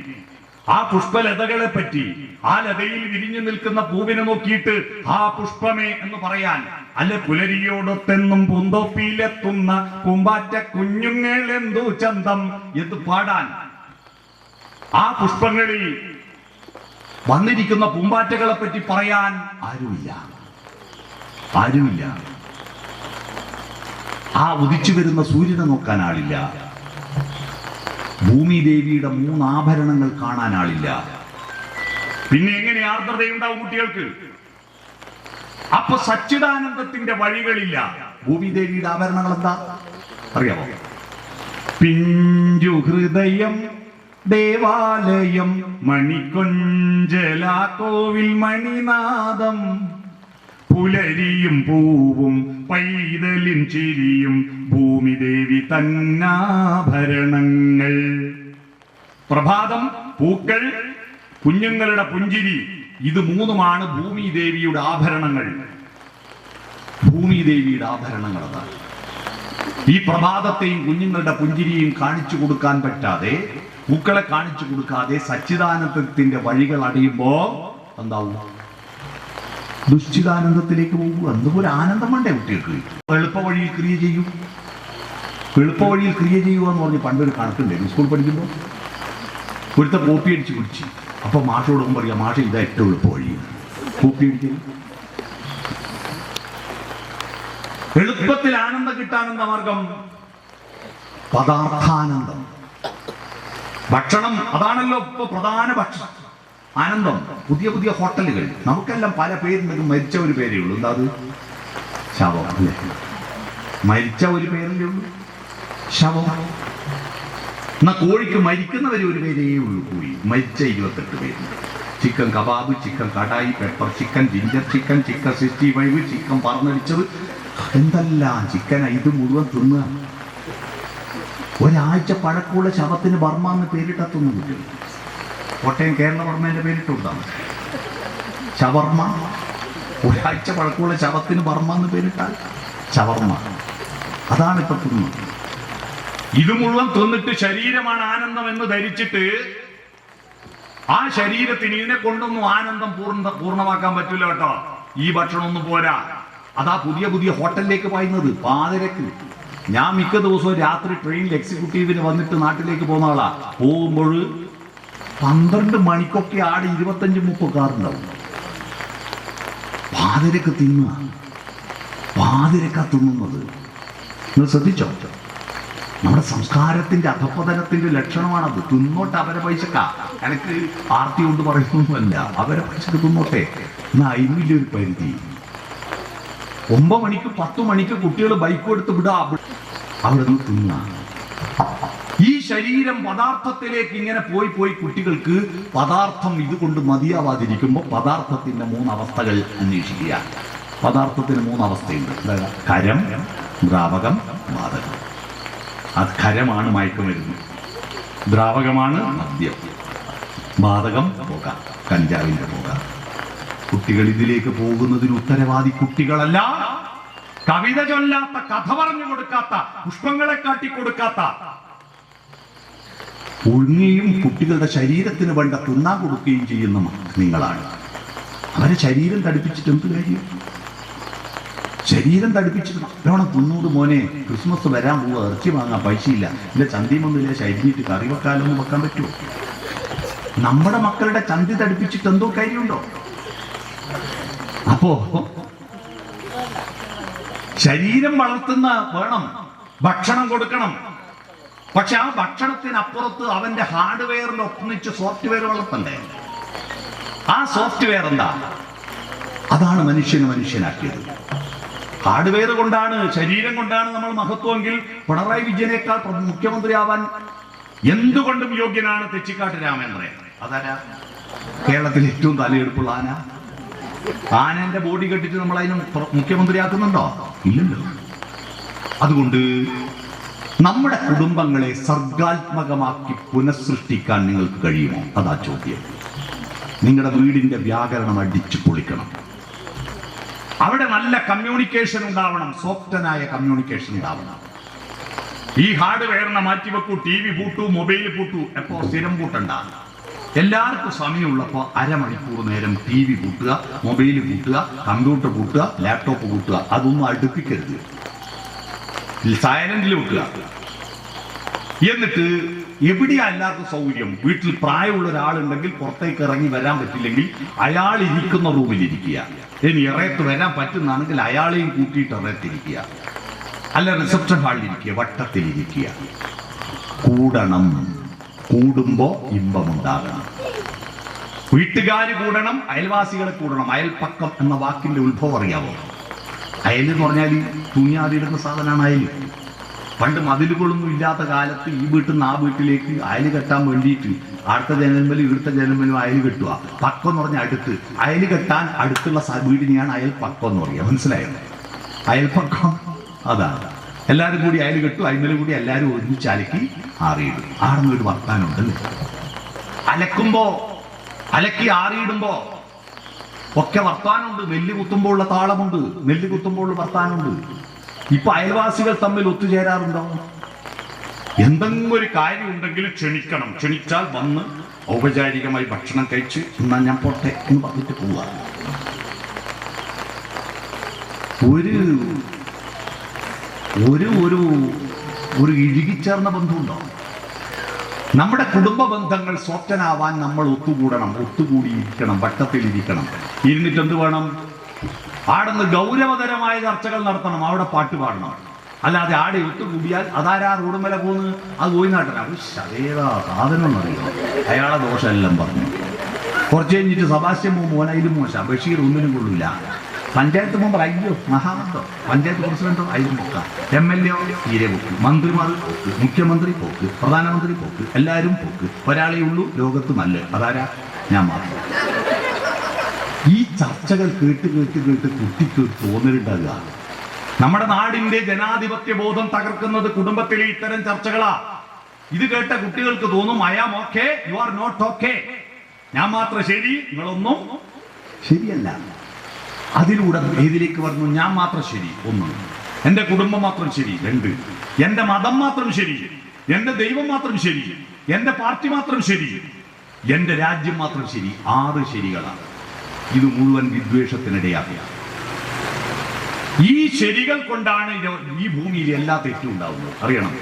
ആ പുഷ്പലതകളെ പറ്റി, ആ ലതയിൽ വിരിഞ്ഞു നിൽക്കുന്ന പൂവിനെ നോക്കിയിട്ട് ആ പുഷ്പമേ എന്ന് പറയാൻ, അല്ലെ പുലരിയോടൊത്തെന്നും പൂന്തോപ്പിയിലെത്തുന്ന പൂമ്പാറ്റ കുഞ്ഞുങ്ങൾ എന്തു ചന്തം എന്ന് പാടാൻ, ആ പുഷ്പങ്ങളിൽ വന്നിരിക്കുന്ന പൂമ്പാറ്റകളെ പറ്റി പറയാൻ ആരുമില്ല. ആ ഉദിച്ചു വരുന്ന സൂര്യനെ നോക്കാൻ ആളില്ല. ഭൂമി ദേവിയുടെ 3 ആഭരണങ്ങൾ കാണാൻ ആളില്ല. പിന്നെ എങ്ങനെ ആർദ്രതയുണ്ടാവും കുട്ടികൾക്ക്? അപ്പൊ സച്ചിദാനന്ദത്തിന്റെ വഴികളില്ല. ഭൂമിദേവിയുടെ ആഭരണങ്ങൾ എന്താ അറിയാമോ? പിഞ്ചു ഹൃദയം ദേവാലയം മണിക്കൊഞ്ചലാക്കോവിൽ മണിനാദം പുലരിയും പൂവും പൈതലിൻ ചിരിയും ഭൂമിദേവി തന്നാഭരണങ്ങൾ. പ്രഭാതം, പൂക്കൾ, കുഞ്ഞുങ്ങളുടെ പുഞ്ചിരി, ഇത് മൂന്നുമാണ് ഭൂമിദേവിയുടെ ആഭരണങ്ങൾ. ഭൂമിദേവിയുടെ ആഭരണങ്ങൾ അതാണ്. ഈ പ്രഭാതത്തെയും കുഞ്ഞുങ്ങളുടെ പുഞ്ചിരിയും കാണിച്ചു കൊടുക്കാൻ പറ്റാതെ, പൂക്കളെ കാണിച്ചു കൊടുക്കാതെ സച്ചിദാനന്ദത്തിന്റെ വഴികൾ അടിയുമ്പോ എന്താവും? ദുശ്ചിതാനന്ദത്തിലേക്ക് പോകും. എന്തുപോലെ ആനന്ദം വേണ്ടേ കുട്ടികൾക്ക്? എളുപ്പ വഴിയിൽ ക്രിയ ചെയ്യൂ, എളുപ്പ വഴിയിൽ ക്രിയ ചെയ്യുക എന്ന് പറഞ്ഞ് പണ്ടൊരു കണക്കുണ്ടായിരുന്നു. സ്കൂൾ പഠിക്കുമ്പോൾ ഒരുത്ത കോപ്പി അടിച്ച് കുടിച്ച്, അപ്പൊ മാഷോടും പറയാം, മാഷ ഇതാ ഏറ്റവും എളുപ്പ വഴി. കോപ്പി അടിക്കുന്നു. എളുപ്പത്തിൽ ആനന്ദം കിട്ടാനെന്ന മാർഗം പദാർത്ഥാനന്ദം. ഭക്ഷണം അതാണല്ലോ ഇപ്പൊ പ്രധാന ഭക്ഷണം. ആനന്ദം. പുതിയ പുതിയ ഹോട്ടലുകൾ, നമുക്കെല്ലാം പല പേരുണ്ടെങ്കിൽ മരിച്ച ഒരു പേരേ ഉള്ളൂ. എന്താ അത്? ശവം. അല്ലേ? മരിച്ച ഒരു പേരല്ലേ ഉള്ളൂ, ശവം. എന്നാ കോഴിക്ക് മരിക്കുന്നവരെ ഒരു പേരേ ഉള്ളൂ, കോഴി. മരിച്ച 28 പേര്. Chicken kebab, chicken kadai, pepper chicken, ginger chicken, chicken 65, chicken പറന്നടിച്ചത്, എന്തെല്ലാം ചിക്കൻ. ഇത് മുഴുവൻ തിന്നുക. ഒരാഴ്ച പഴക്കമുള്ള ശവത്തിന് ബർമ്മ എന്ന് പേരിട്ടത്തൊന്നും കിട്ടും. കോട്ടയം കേരള വർമ്മേന്റെ പേരിട്ടുണ്ടാവും ഷവർമ്മ. ഒരാഴ്ച പഴക്കമുള്ള ശവത്തിന് ബർമ്മ എന്ന് പേരിട്ടാൽ ഷവർമ്മ. അതാണ് ഇപ്പൊ തിന്നുന്നത്. ഇത് മുഴുവൻ തിന്നിട്ട് ശരീരമാണ് ആനന്ദം എന്ന് ധരിച്ചിട്ട് ആ ശരീരത്തിന് ഇതിനെ കൊണ്ടൊന്നും ആനന്ദം പൂർണ്ണമാക്കാൻ പറ്റില്ല കേട്ടോ. ഈ ഭക്ഷണമൊന്നും പോരാ. അതാ പുതിയ പുതിയ ഹോട്ടലിലേക്ക് പായുന്നത് പാതിരക്ക്. ഞാൻ മിക്ക ദിവസവും രാത്രി ട്രെയിനിൽ എക്സിക്യൂട്ടീവിന് വന്നിട്ട് നാട്ടിലേക്ക് പോകുന്ന ആളാ. പോകുമ്പോൾ 12 മണിക്കൊക്കെ ആടെ 25-30 കാറുണ്ടാവും. പാതിരക്ക് തിന്നുക. പാതിരക്ക തിന്നുന്നത് നിങ്ങൾ ശ്രദ്ധിച്ചോ? നമ്മുടെ സംസ്കാരത്തിന്റെ അധപ്പതനത്തിന്റെ ലക്ഷണമാണത്. തിന്നോട്ടെ, അവരെ പൈസക്ക. എനിക്ക് ആർത്തി കൊണ്ട് പറയുന്നൊന്നുമല്ല. അവരെ പൈസക്ക് തിന്നോട്ടെ. എന്നാൽ അതിന് ഒരു പരിധി. 9 മണിക്ക് 10 മണിക്ക് കുട്ടികൾ ബൈക്ക് എടുത്ത് വിടാ, അവിടെ നിന്ന് തിന്ന. ഈ ശരീരം പദാർത്ഥത്തിലേക്ക് ഇങ്ങനെ പോയി പോയി കുട്ടികൾക്ക് പദാർത്ഥം ഇതുകൊണ്ട് മതിയാവാതിരിക്കുമ്പോൾ പദാർത്ഥത്തിന്റെ 3 അവസ്ഥകൾ അന്വേഷിക്കുക. പദാർത്ഥത്തിന് 3 അവസ്ഥയുണ്ട്. ഖരം, ദ്രാവകം, വാതകം. അത് ഖരമാണ് മയക്കുമരുന്ന്, ദ്രാവകമാണ് മദ്യം, വാതകം പുക, കഞ്ചാവിന്റെ പുക. കുട്ടികൾ ഇതിലേക്ക് പോകുന്നതിന് ഉത്തരവാദി കുട്ടികളല്ല. കവിത ചൊല്ലാത്ത, കഥ പറഞ്ഞു കൊടുക്കാത്ത, പുഷ്പങ്ങളെ കാട്ടിക്കൊടുക്കാത്ത, ഉഴുങ്ങുകയും കുട്ടികളുടെ ശരീരത്തിന് വേണ്ട തിന്നാൻ കൊടുക്കുകയും ചെയ്യുന്ന നിങ്ങളാണ്. അവരെ ശരീരം തടിപ്പിച്ചിട്ട് എന്ത് കാര്യം? ശരീരം തടിപ്പിച്ചിട്ട് നല്ലോണം തിന്നൂട് മോനെ, ക്രിസ്മസ് വരാൻ പോവുക, ഇറച്ചി വാങ്ങാൻ പൈസയില്ല, ഇല്ല ചന്തിമൊന്നുമില്ല, ശരീരത്തിൽ കറി വെക്കാനൊന്നും വെക്കാൻ പറ്റുമോ? നമ്മുടെ മക്കളുടെ ചന്തി തടിപ്പിച്ചിട്ട് എന്തോ കാര്യമുണ്ടോ? അപ്പോ ശരീരം വളർത്തുന്ന വേണം, ഭക്ഷണം കൊടുക്കണം. പക്ഷെ ആ ഭക്ഷണത്തിനപ്പുറത്ത് അവന്റെ ഹാർഡ്വെയറിൽ ഒന്നിച്ച് സോഫ്റ്റ്വെയർ വളർത്തണ്ടേ? ആ സോഫ്റ്റ്വെയർ എന്താ? അതാണ് മനുഷ്യനെ മനുഷ്യനാക്കിയത്. ഹാർഡ്വെയർ കൊണ്ടാണ്, ശരീരം കൊണ്ടാണ് നമ്മൾ മഹത്വമെങ്കിൽ പിണറായി വിജയനേക്കാൾ മുഖ്യമന്ത്രിയാവാൻ എന്തുകൊണ്ടും യോഗ്യനാണ് തെച്ചിക്കാട്ട് രാമേന്ദ്രൻ. അതാരാ? കേരളത്തിൽ ഏറ്റവും തലയെടുപ്പുള്ള ആന. ആനന്റെ ബോഡി കെട്ടിട്ട് നമ്മൾ അതിന് മുഖ്യമന്ത്രിയാക്കുന്നുണ്ടോ? ഇല്ലല്ലോ. അതുകൊണ്ട് നമ്മുടെ കുടുംബങ്ങളെ സർഗാത്മകമാക്കി പുനഃസൃഷ്ടിക്കാൻ നിങ്ങൾക്ക് കഴിയുമോ? അതാ ചോദ്യം. നിങ്ങളുടെ വീടിന്റെ വ്യാകരണം അടിച്ചു പൊളിക്കണം. അവിടെ നല്ല കമ്മ്യൂണിക്കേഷൻ ഉണ്ടാവണം, സോഫ്റ്റനായ കമ്മ്യൂണിക്കേഷൻ ഉണ്ടാവണം. ഈ ഹാർഡ്വെയറിനെ മാറ്റിവെക്കൂ, TV പൂട്ടു, മൊബൈൽ പൂട്ടു. എപ്പോ? സ്ഥിരം പൂട്ടണ്ട. എല്ലാവർക്കും സമയമുള്ളപ്പോൾ അരമണിക്കൂർ നേരം TV പൂട്ടുക, മൊബൈൽ പൂട്ടുക, കമ്പ്യൂട്ടർ പൂട്ടുക, ലാപ്ടോപ്പ് പൂട്ടുക. അതൊന്നും അടുപ്പിക്കരുത്, സൈലന്റിൽ വെക്കുക. എന്നിട്ട് എവിടെയാ എല്ലാവർക്കും സൗകര്യം? വീട്ടിൽ പ്രായമുള്ള ഒരാളുണ്ടെങ്കിൽ പുറത്തേക്ക് ഇറങ്ങി വരാൻ പറ്റില്ലെങ്കിൽ അയാൾ ഇരിക്കുന്ന റൂമിൽ ഇരിക്കുക. ഇനി ഇറയത്ത് വരാൻ പറ്റുന്നതാണെങ്കിൽ അയാളെയും കൂട്ടിയിട്ട് ഇറയത്തിരിക്കുക. അല്ല, റിസപ്ഷൻ ഹാളിൽ ഇരിക്കുക, വട്ടത്തിലിരിക്കുക. കൂടണം. കൂടുമ്പോ ഇമ്പമുണ്ടാകണം. വീട്ടുകാർ കൂടണം, അയൽവാസികളെ കൂടണം. അയൽപ്പക്കം എന്ന വാക്കിന്റെ ഉത്ഭവം അറിയാമോ? അയൽ എന്ന് പറഞ്ഞാൽ തുണിയാടിയിടുന്ന സാധനമാണ് അയൽ. പണ്ട് മതിലുകളൊന്നും ഇല്ലാത്ത കാലത്ത് ഈ വീട്ടിൽ നിന്ന് ആ വീട്ടിലേക്ക് അയൽ കെട്ടാൻ വേണ്ടിയിട്ട് അടുത്ത ജനൽമലും ഇവിടുത്തെ ജനൽമലും അയൽ കെട്ടുക. പക്കം എന്ന് പറഞ്ഞാൽ അടുത്ത്. അയൽ കെട്ടാൻ അടുത്തുള്ള വീടിനെയാണ് അയൽ പക്കം എന്ന് പറയുക. മനസ്സിലായോ? അയൽപ്പക്കം അതാണ്. എല്ലാവരും കൂടി അയൽ കെട്ടു, അയിമലും കൂടി എല്ലാവരും ഒരുമിച്ച് അലക്കി ആറിയിടും. ആടുന്ന ഒരു വർത്താനമുണ്ടല്ലേ. അലക്കി ആറിയിടുമ്പോ ഒക്കെ വർത്താനമുണ്ട്. നെല്ല് കുത്തുമ്പോൾ ഉള്ള താളമുണ്ട്, നെല്ല് കുത്തുമ്പോൾ വർത്താനമുണ്ട്. ഇപ്പൊ അയൽവാസികൾ തമ്മിൽ ഒത്തുചേരാറുണ്ടോ? എന്തെങ്കിലും ഒരു കാര്യം ഉണ്ടെങ്കിൽ ക്ഷണിക്കണം. ക്ഷണിച്ചാൽ വന്ന് ഔപചാരികമായി ഭക്ഷണം കഴിച്ച് എന്നാ ഞാൻ പോട്ടെ എന്ന് പറഞ്ഞിട്ട് പോവുക. ഒരു ഇഴുകിച്ചേർന്ന ബന്ധമുണ്ടോ? നമ്മുടെ കുടുംബ ബന്ധങ്ങൾ സ്വപ്നാവാൻ നമ്മൾ ഒത്തുകൂടണം, ഒത്തുകൂടിയിരിക്കണം, വട്ടത്തിലിരിക്കണം. ഇരുന്നിട്ട് എന്ത് വേണം? ആടുന്ന് ഗൗരവതരമായ ചർച്ചകൾ നടത്തണം, അവിടെ പാട്ട് പാടണം. അല്ലാതെ ആടെ ഒത്തുകൂടിയാൽ അതാരാ റോഡുമല പോകുന്നത്, അത് പോയി നാട്ടന അതേതാ സാധനം എന്നറിയോ, അയാളെ ദോഷമെല്ലാം പറഞ്ഞു. കുറച്ച് കഴിഞ്ഞിട്ട് സബാസ്റ്റ്യൻ മോനയിലും മോശം, ബഷീർ ഒന്നിനും കൊള്ളില്ല. പഞ്ചായത്ത് മെമ്പർ അയ്യോ മഹാബന്ധം, പഞ്ചായത്ത് പ്രസിഡന്റോ അതിലും പോക്കാം, MLA തീരെ പോക്ക്, മന്ത്രിമാർ പോക്ക്, മുഖ്യമന്ത്രി പോക്ക്, പ്രധാനമന്ത്രി പോക്ക്, എല്ലാവരും പോക്ക്. ഒരാളേ ഉള്ളൂ ലോകത്ത് നല്ല, അതാരാ? ഞാൻ മാത്രം. ഈ ചർച്ചകൾ കേട്ട് കേട്ട് കേട്ട് കുട്ടിക്ക് തോന്നലുണ്ടാകുക. നമ്മുടെ നാടിന്റെ ജനാധിപത്യ ബോധം തകർക്കുന്നത് കുടുംബത്തിലെ ഇത്തരം ചർച്ചകളാ. ഇത് കേട്ട കുട്ടികൾക്ക് തോന്നും I am okay, you are not okay. ഞാൻ മാത്രം ശരി, നിങ്ങളൊന്നും ശരിയല്ല. അതിലൂടെ ഏതിലേക്ക് പറഞ്ഞു? ഞാൻ മാത്രം ശരി, 1. എന്റെ കുടുംബം മാത്രം ശരി, 2. എന്റെ മതം മാത്രം ശരി, എന്റെ ദൈവം മാത്രം ശരി, എന്റെ പാർട്ടി മാത്രം ശരി, എന്റെ രാജ്യം മാത്രം ശരി. 6 ശരികളാണ്. ഇത് മുഴുവൻ വിദ്വേഷത്തിനിടയാക്കുക. ഈ ശരികൾ കൊണ്ടാണ് ഈ ഭൂമിയിൽ എല്ലാ തെറ്റും ഉണ്ടാവുന്നത്, അറിയണം.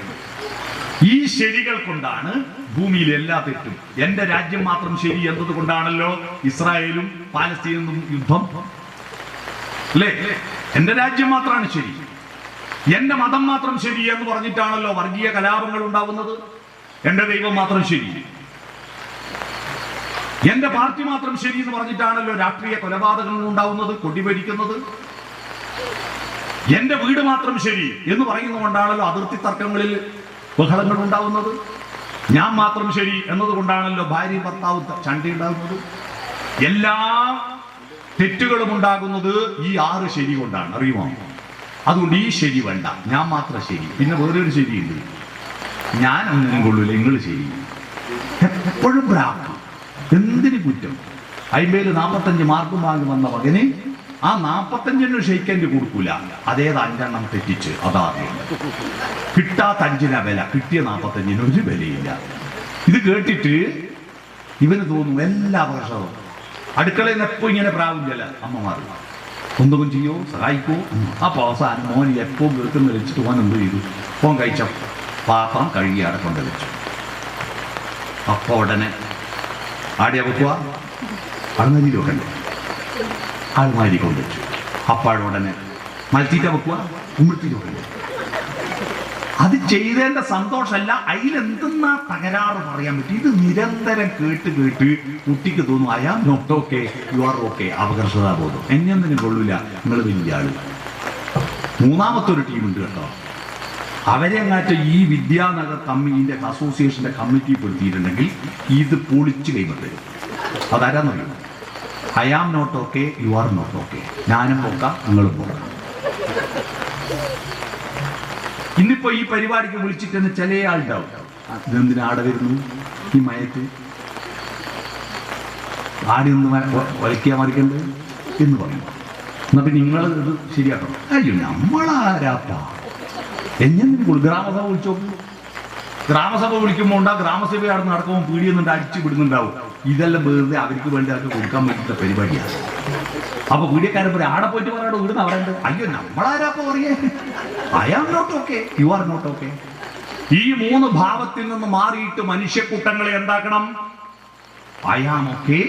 ഈ ശരികൾ കൊണ്ടാണ് ഭൂമിയിൽ എല്ലാ തെറ്റും. എന്റെ രാജ്യം മാത്രം ശരി എന്നത് കൊണ്ടാണല്ലോ ഇസ്രായേലും പാലസ്തീനും യുദ്ധം, അല്ലേ? എന്റെ രാജ്യം മാത്രമാണ് ശരി, എന്റെ മതം മാത്രം ശരി എന്ന് പറഞ്ഞിട്ടാണല്ലോ വർഗീയ കലാപങ്ങൾ ഉണ്ടാവുന്നത്. എന്റെ ദൈവം മാത്രം ശരി, എന്റെ പാർട്ടി മാത്രം ശരി എന്ന് പറഞ്ഞിട്ടാണല്ലോ രാഷ്ട്രീയ കൊലപാതകങ്ങൾ ഉണ്ടാവുന്നത്, കൊടിഭരിക്കുന്നത്. എന്റെ വീട് മാത്രം ശരി എന്ന് പറയുന്നതുകൊണ്ടാണല്ലോ അതിർത്തി തർക്കങ്ങളിൽ ബഹളങ്ങൾ ഉണ്ടാവുന്നത്. ഞാൻ മാത്രം ശരി എന്നതുകൊണ്ടാണല്ലോ ഭാര്യ ഭർത്താവ് ചണ്ട ഉണ്ടാകുന്നത്. എല്ലാ തെറ്റുകളും ഉണ്ടാകുന്നത് ഈ 6 ശരി കൊണ്ടാണ്, അറിയുമോ? അതുകൊണ്ട് ഈ ശരി വേണ്ട, ഞാൻ മാത്രം ശരി. പിന്നെ വേറൊരു ശരിയുണ്ട്, ഞാൻ ഒന്നിനും കൊള്ളൂല, നിങ്ങൾ ശരി. എപ്പോഴും പ്രാപ്തി, എന്തിന് കുറ്റം? 50-45 മാർക്കും വാങ്ങി വന്ന മകന് ആ 45 ഷെയ്ക്കൻഡ് കൊടുക്കൂല, അതേത് 5 തെറ്റിച്ച്. അതാ കിട്ടാത്ത 5 വില, കിട്ടിയ 45 ഒരു വിലയില്ല. ഇത് കേട്ടിട്ട് ഇവന് തോന്നും എല്ലാ വർഷവും അടുക്കളയിൽ നിന്ന് എപ്പോ ഇങ്ങനെ പ്രാവില്ല അമ്മമാർ എന്തെങ്കിലും ചെയ്യോ, സഹായിക്കോ. അപ്പൊ അവസാനം മോൻ എപ്പോ കേൾക്കുന്ന വെച്ചിട്ട് പോകാൻ എന്ത് ചെയ്തു? ഫോൺ കഴിച്ച പാത്രം കഴുകി അവിടെ കൊണ്ട് വെച്ചു. അപ്പൊ ഉടനെ ആടിയ വെക്കുക, അളനരിയിൽ വെക്കണ്ടേ, ആൾമാരി കൊണ്ടുവച്ചു. അപ്പാടുടനെ മൽത്തീറ്റ വെക്കുക, ഉമ്മിട്ടീറ്റ വെക്കണ്ടേ. അത് ചെയ്തതിന്റെ സന്തോഷമല്ല, അതിലെന്തെന്നാ തകരാറ് പറയാൻ പറ്റും. ഇത് നിരന്തരം കേട്ട് കേട്ട് കുട്ടിക്ക് തോന്നും I am not okay, you are okay. അപകർഷതാബോധം. എന്നെയൊന്നിനും കൊള്ളില്ല, നിങ്ങൾ വലിയ ആള്. 3ാമത്തെ ഒരു ടീമുണ്ട് കേട്ടോ. അവരെ അങ്ങാറ്റ ഈ വിദ്യാനഗർ കമ്മിറ്റിന്റെ അസോസിയേഷന്റെ കമ്മിറ്റി പെടുത്തിയിട്ടുണ്ടെങ്കിൽ ഇത് പൊളിച്ച് കൈവിട്ടു. അതാരാന്നറിയും? I am not okay, you are not okay. ഞാനും പോക്കാം, നിങ്ങളും പോക്കാം. ഇന്നിപ്പോ ഈ പരിപാടിക്ക് വിളിച്ചിട്ട് ചില ആളുണ്ടാവും, ഇതെന്തിനാ ആടെ വരുന്നു ഈ മയത്ത്, ആടി ഒന്ന് വലിക്കാൻ മറിക്കണ്ട് എന്ന് പറയും. എന്നാ പിന്നെ നിങ്ങൾ ഇത് ശരിയാക്കണം. അയ്യോ നമ്മളാരാപ്പാ എങ്ങനെ ഗ്രാമസഭ വിളിച്ചു നോക്കൂ. ഗ്രാമസഭ വിളിക്കുമ്പോൾ ഉണ്ടാ ഗ്രാമസഭ അവിടെ നടക്കുമ്പോൾ പീടിയൊന്നും അടിച്ചു വിടുന്നുണ്ടാവും. ഇതെല്ലാം വെറുതെ അവർക്ക് വേണ്ടി അവർക്ക് കൊടുക്കാൻ വേണ്ടിയിട്ട് പരിപാടിയാണ്. അപ്പൊ പീഡിയക്കാരൻ പറയും ആടെ പോയിട്ട് പറയാടോ ഇവിടുന്ന് അവരുണ്ട്. അയ്യോ നമ്മളാരാപ്പോ പറയേ, I am not okay, you are not okay. ഈ 3 ഭാവത്തിൽ നിന്ന് മാറിയിട്ട് മനുഷ്യക്കൂട്ടങ്ങളെ എന്താക്കണം? I am okay,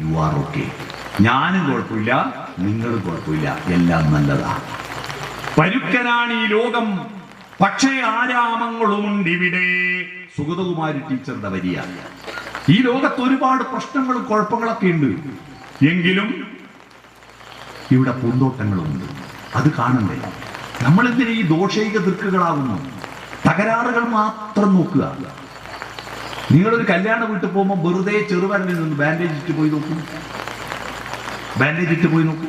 you are okay. ഞാനും കുഴപ്പമില്ല, നിങ്ങളും കുഴപ്പമില്ല, എല്ലാം നല്ലതാ. പരുക്കനാണ് ഈ ലോകം, പക്ഷേ ആരാമങ്ങളുമുണ്ട് ഇവിടെ. സുഗതകുമാരി ടീച്ചറുടെ വരിയ. ഈ ലോകത്ത് ഒരുപാട് പ്രശ്നങ്ങളും കുഴപ്പങ്ങളൊക്കെ ഉണ്ട്, എങ്കിലും ഇവിടെ പൂന്തോട്ടങ്ങളുമുണ്ട്. അത് കാണണ്ടേ? നമ്മളെന്തിനാ ഈ ദോഷൈക ദൃക്കുകളാകുന്നു? തകരാറുകൾ മാത്രം നോക്കുക. നിങ്ങളൊരു കല്യാണ വീട്ടിൽ പോകുമ്പോൾ വെറുതെ ചെറുവരലിൽ നിന്ന് ബാൻഡേജ് ഇട്ട് പോയി നോക്കൂ, ബാൻഡേജ് ഇട്ട് പോയി നോക്കൂ.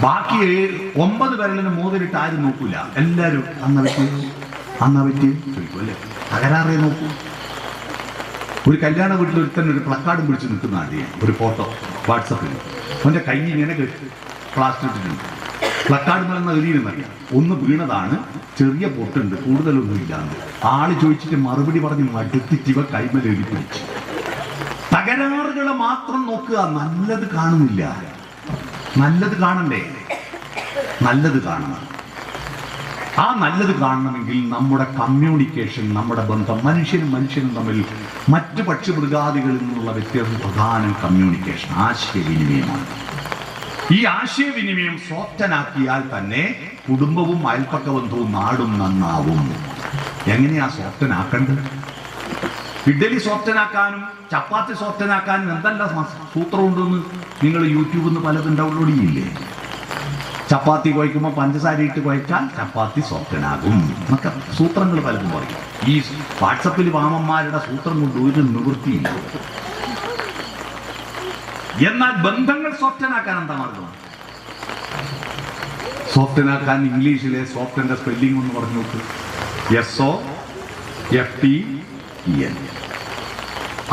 ബാക്കി 9 വിരലിന് മോതിരിട്ട് ആരും നോക്കൂല. എല്ലാവരും അന്ന പറ്റി ചോദിക്കും അല്ലേ? തകരാറേ നോക്കൂ. ഒരു കല്യാണ വീട്ടിൽ ഒരുത്തന്നെ ഒരു പ്ലക്കാർഡും പിടിച്ച് നിൽക്കുന്ന ആദ്യം ഒരു ഫോട്ടോ വാട്സപ്പിൽ അവൻ്റെ കൈ ഇങ്ങനെ പ്ലാസ്റ്റർ ഇട്ടിട്ടുണ്ട്. പ്ലക്കാർഡ് നിലന്ന എറിയുന്നറിയാം. ഒന്ന് വീണതാണ്, ചെറിയ പൊട്ടുണ്ട്, കൂടുതലൊന്നും ഇല്ലാണ്ട്. ആള് ചോദിച്ചിട്ട് മറുപടി പറഞ്ഞ് മടുത്തിട്ട് ഇവ കൈമേൽ എഴുതി പിടിച്ചു. തകരാറുകളെ മാത്രം നോക്കുക, നല്ലത് കാണുന്നില്ല. നല്ലത് കാണണ്ടേ? നല്ലത് കാണണം. ആ നല്ലത് കാണണമെങ്കിൽ നമ്മുടെ കമ്മ്യൂണിക്കേഷൻ, നമ്മുടെ ബന്ധം, മനുഷ്യനും തമ്മിൽ മറ്റ് പക്ഷിമൃഗാദികളിൽ നിന്നുള്ള വ്യത്യാസം പ്രധാനം കമ്മ്യൂണിക്കേഷൻ, ആശയവിനിമയമാണ്. ഈ ആശയവിനിമയം സോഫ്റ്റനാക്കിയാൽ തന്നെ കുടുംബവും അയൽപ്പക്ക ബന്ധവും നാടും നന്നാവും. എങ്ങനെയാ സോഫ്റ്റനാക്കേണ്ടത്? ഇഡ്ഡലി സോഫ്റ്റനാക്കാനും ചപ്പാത്തി സോഫ്റ്റനാക്കാനും എന്തെല്ലാം സൂത്രമുണ്ടെന്ന് നിങ്ങൾ യൂട്യൂബിൽ നിന്ന് പലതും ഡൗൺലോഡ് ചെയ്യില്ലേ? ചപ്പാത്തി കുഴയ്ക്കുമ്പോൾ പഞ്ചസാര ഇട്ട് കുഴച്ചാൽ ചപ്പാത്തി സോഫ്റ്റനാകും എന്നൊക്കെ സൂത്രങ്ങൾ പലതും പറയും. ഈ വാട്സപ്പിൽ വാമന്മാരുടെ സൂത്രം കൊണ്ട് ഒരു നിവൃത്തിയില്ല. എന്നാൽ ബന്ധങ്ങൾ സോഫ്റ്റനാക്കാൻ എന്താ മാർഗം? സോഫ്റ്റനാക്കാൻ ഇംഗ്ലീഷിലെ സോഫ്റ്റിന്റെ സ്പെല്ലിംഗ് ഒന്ന് പറഞ്ഞു നോക്ക്. SOFTEN.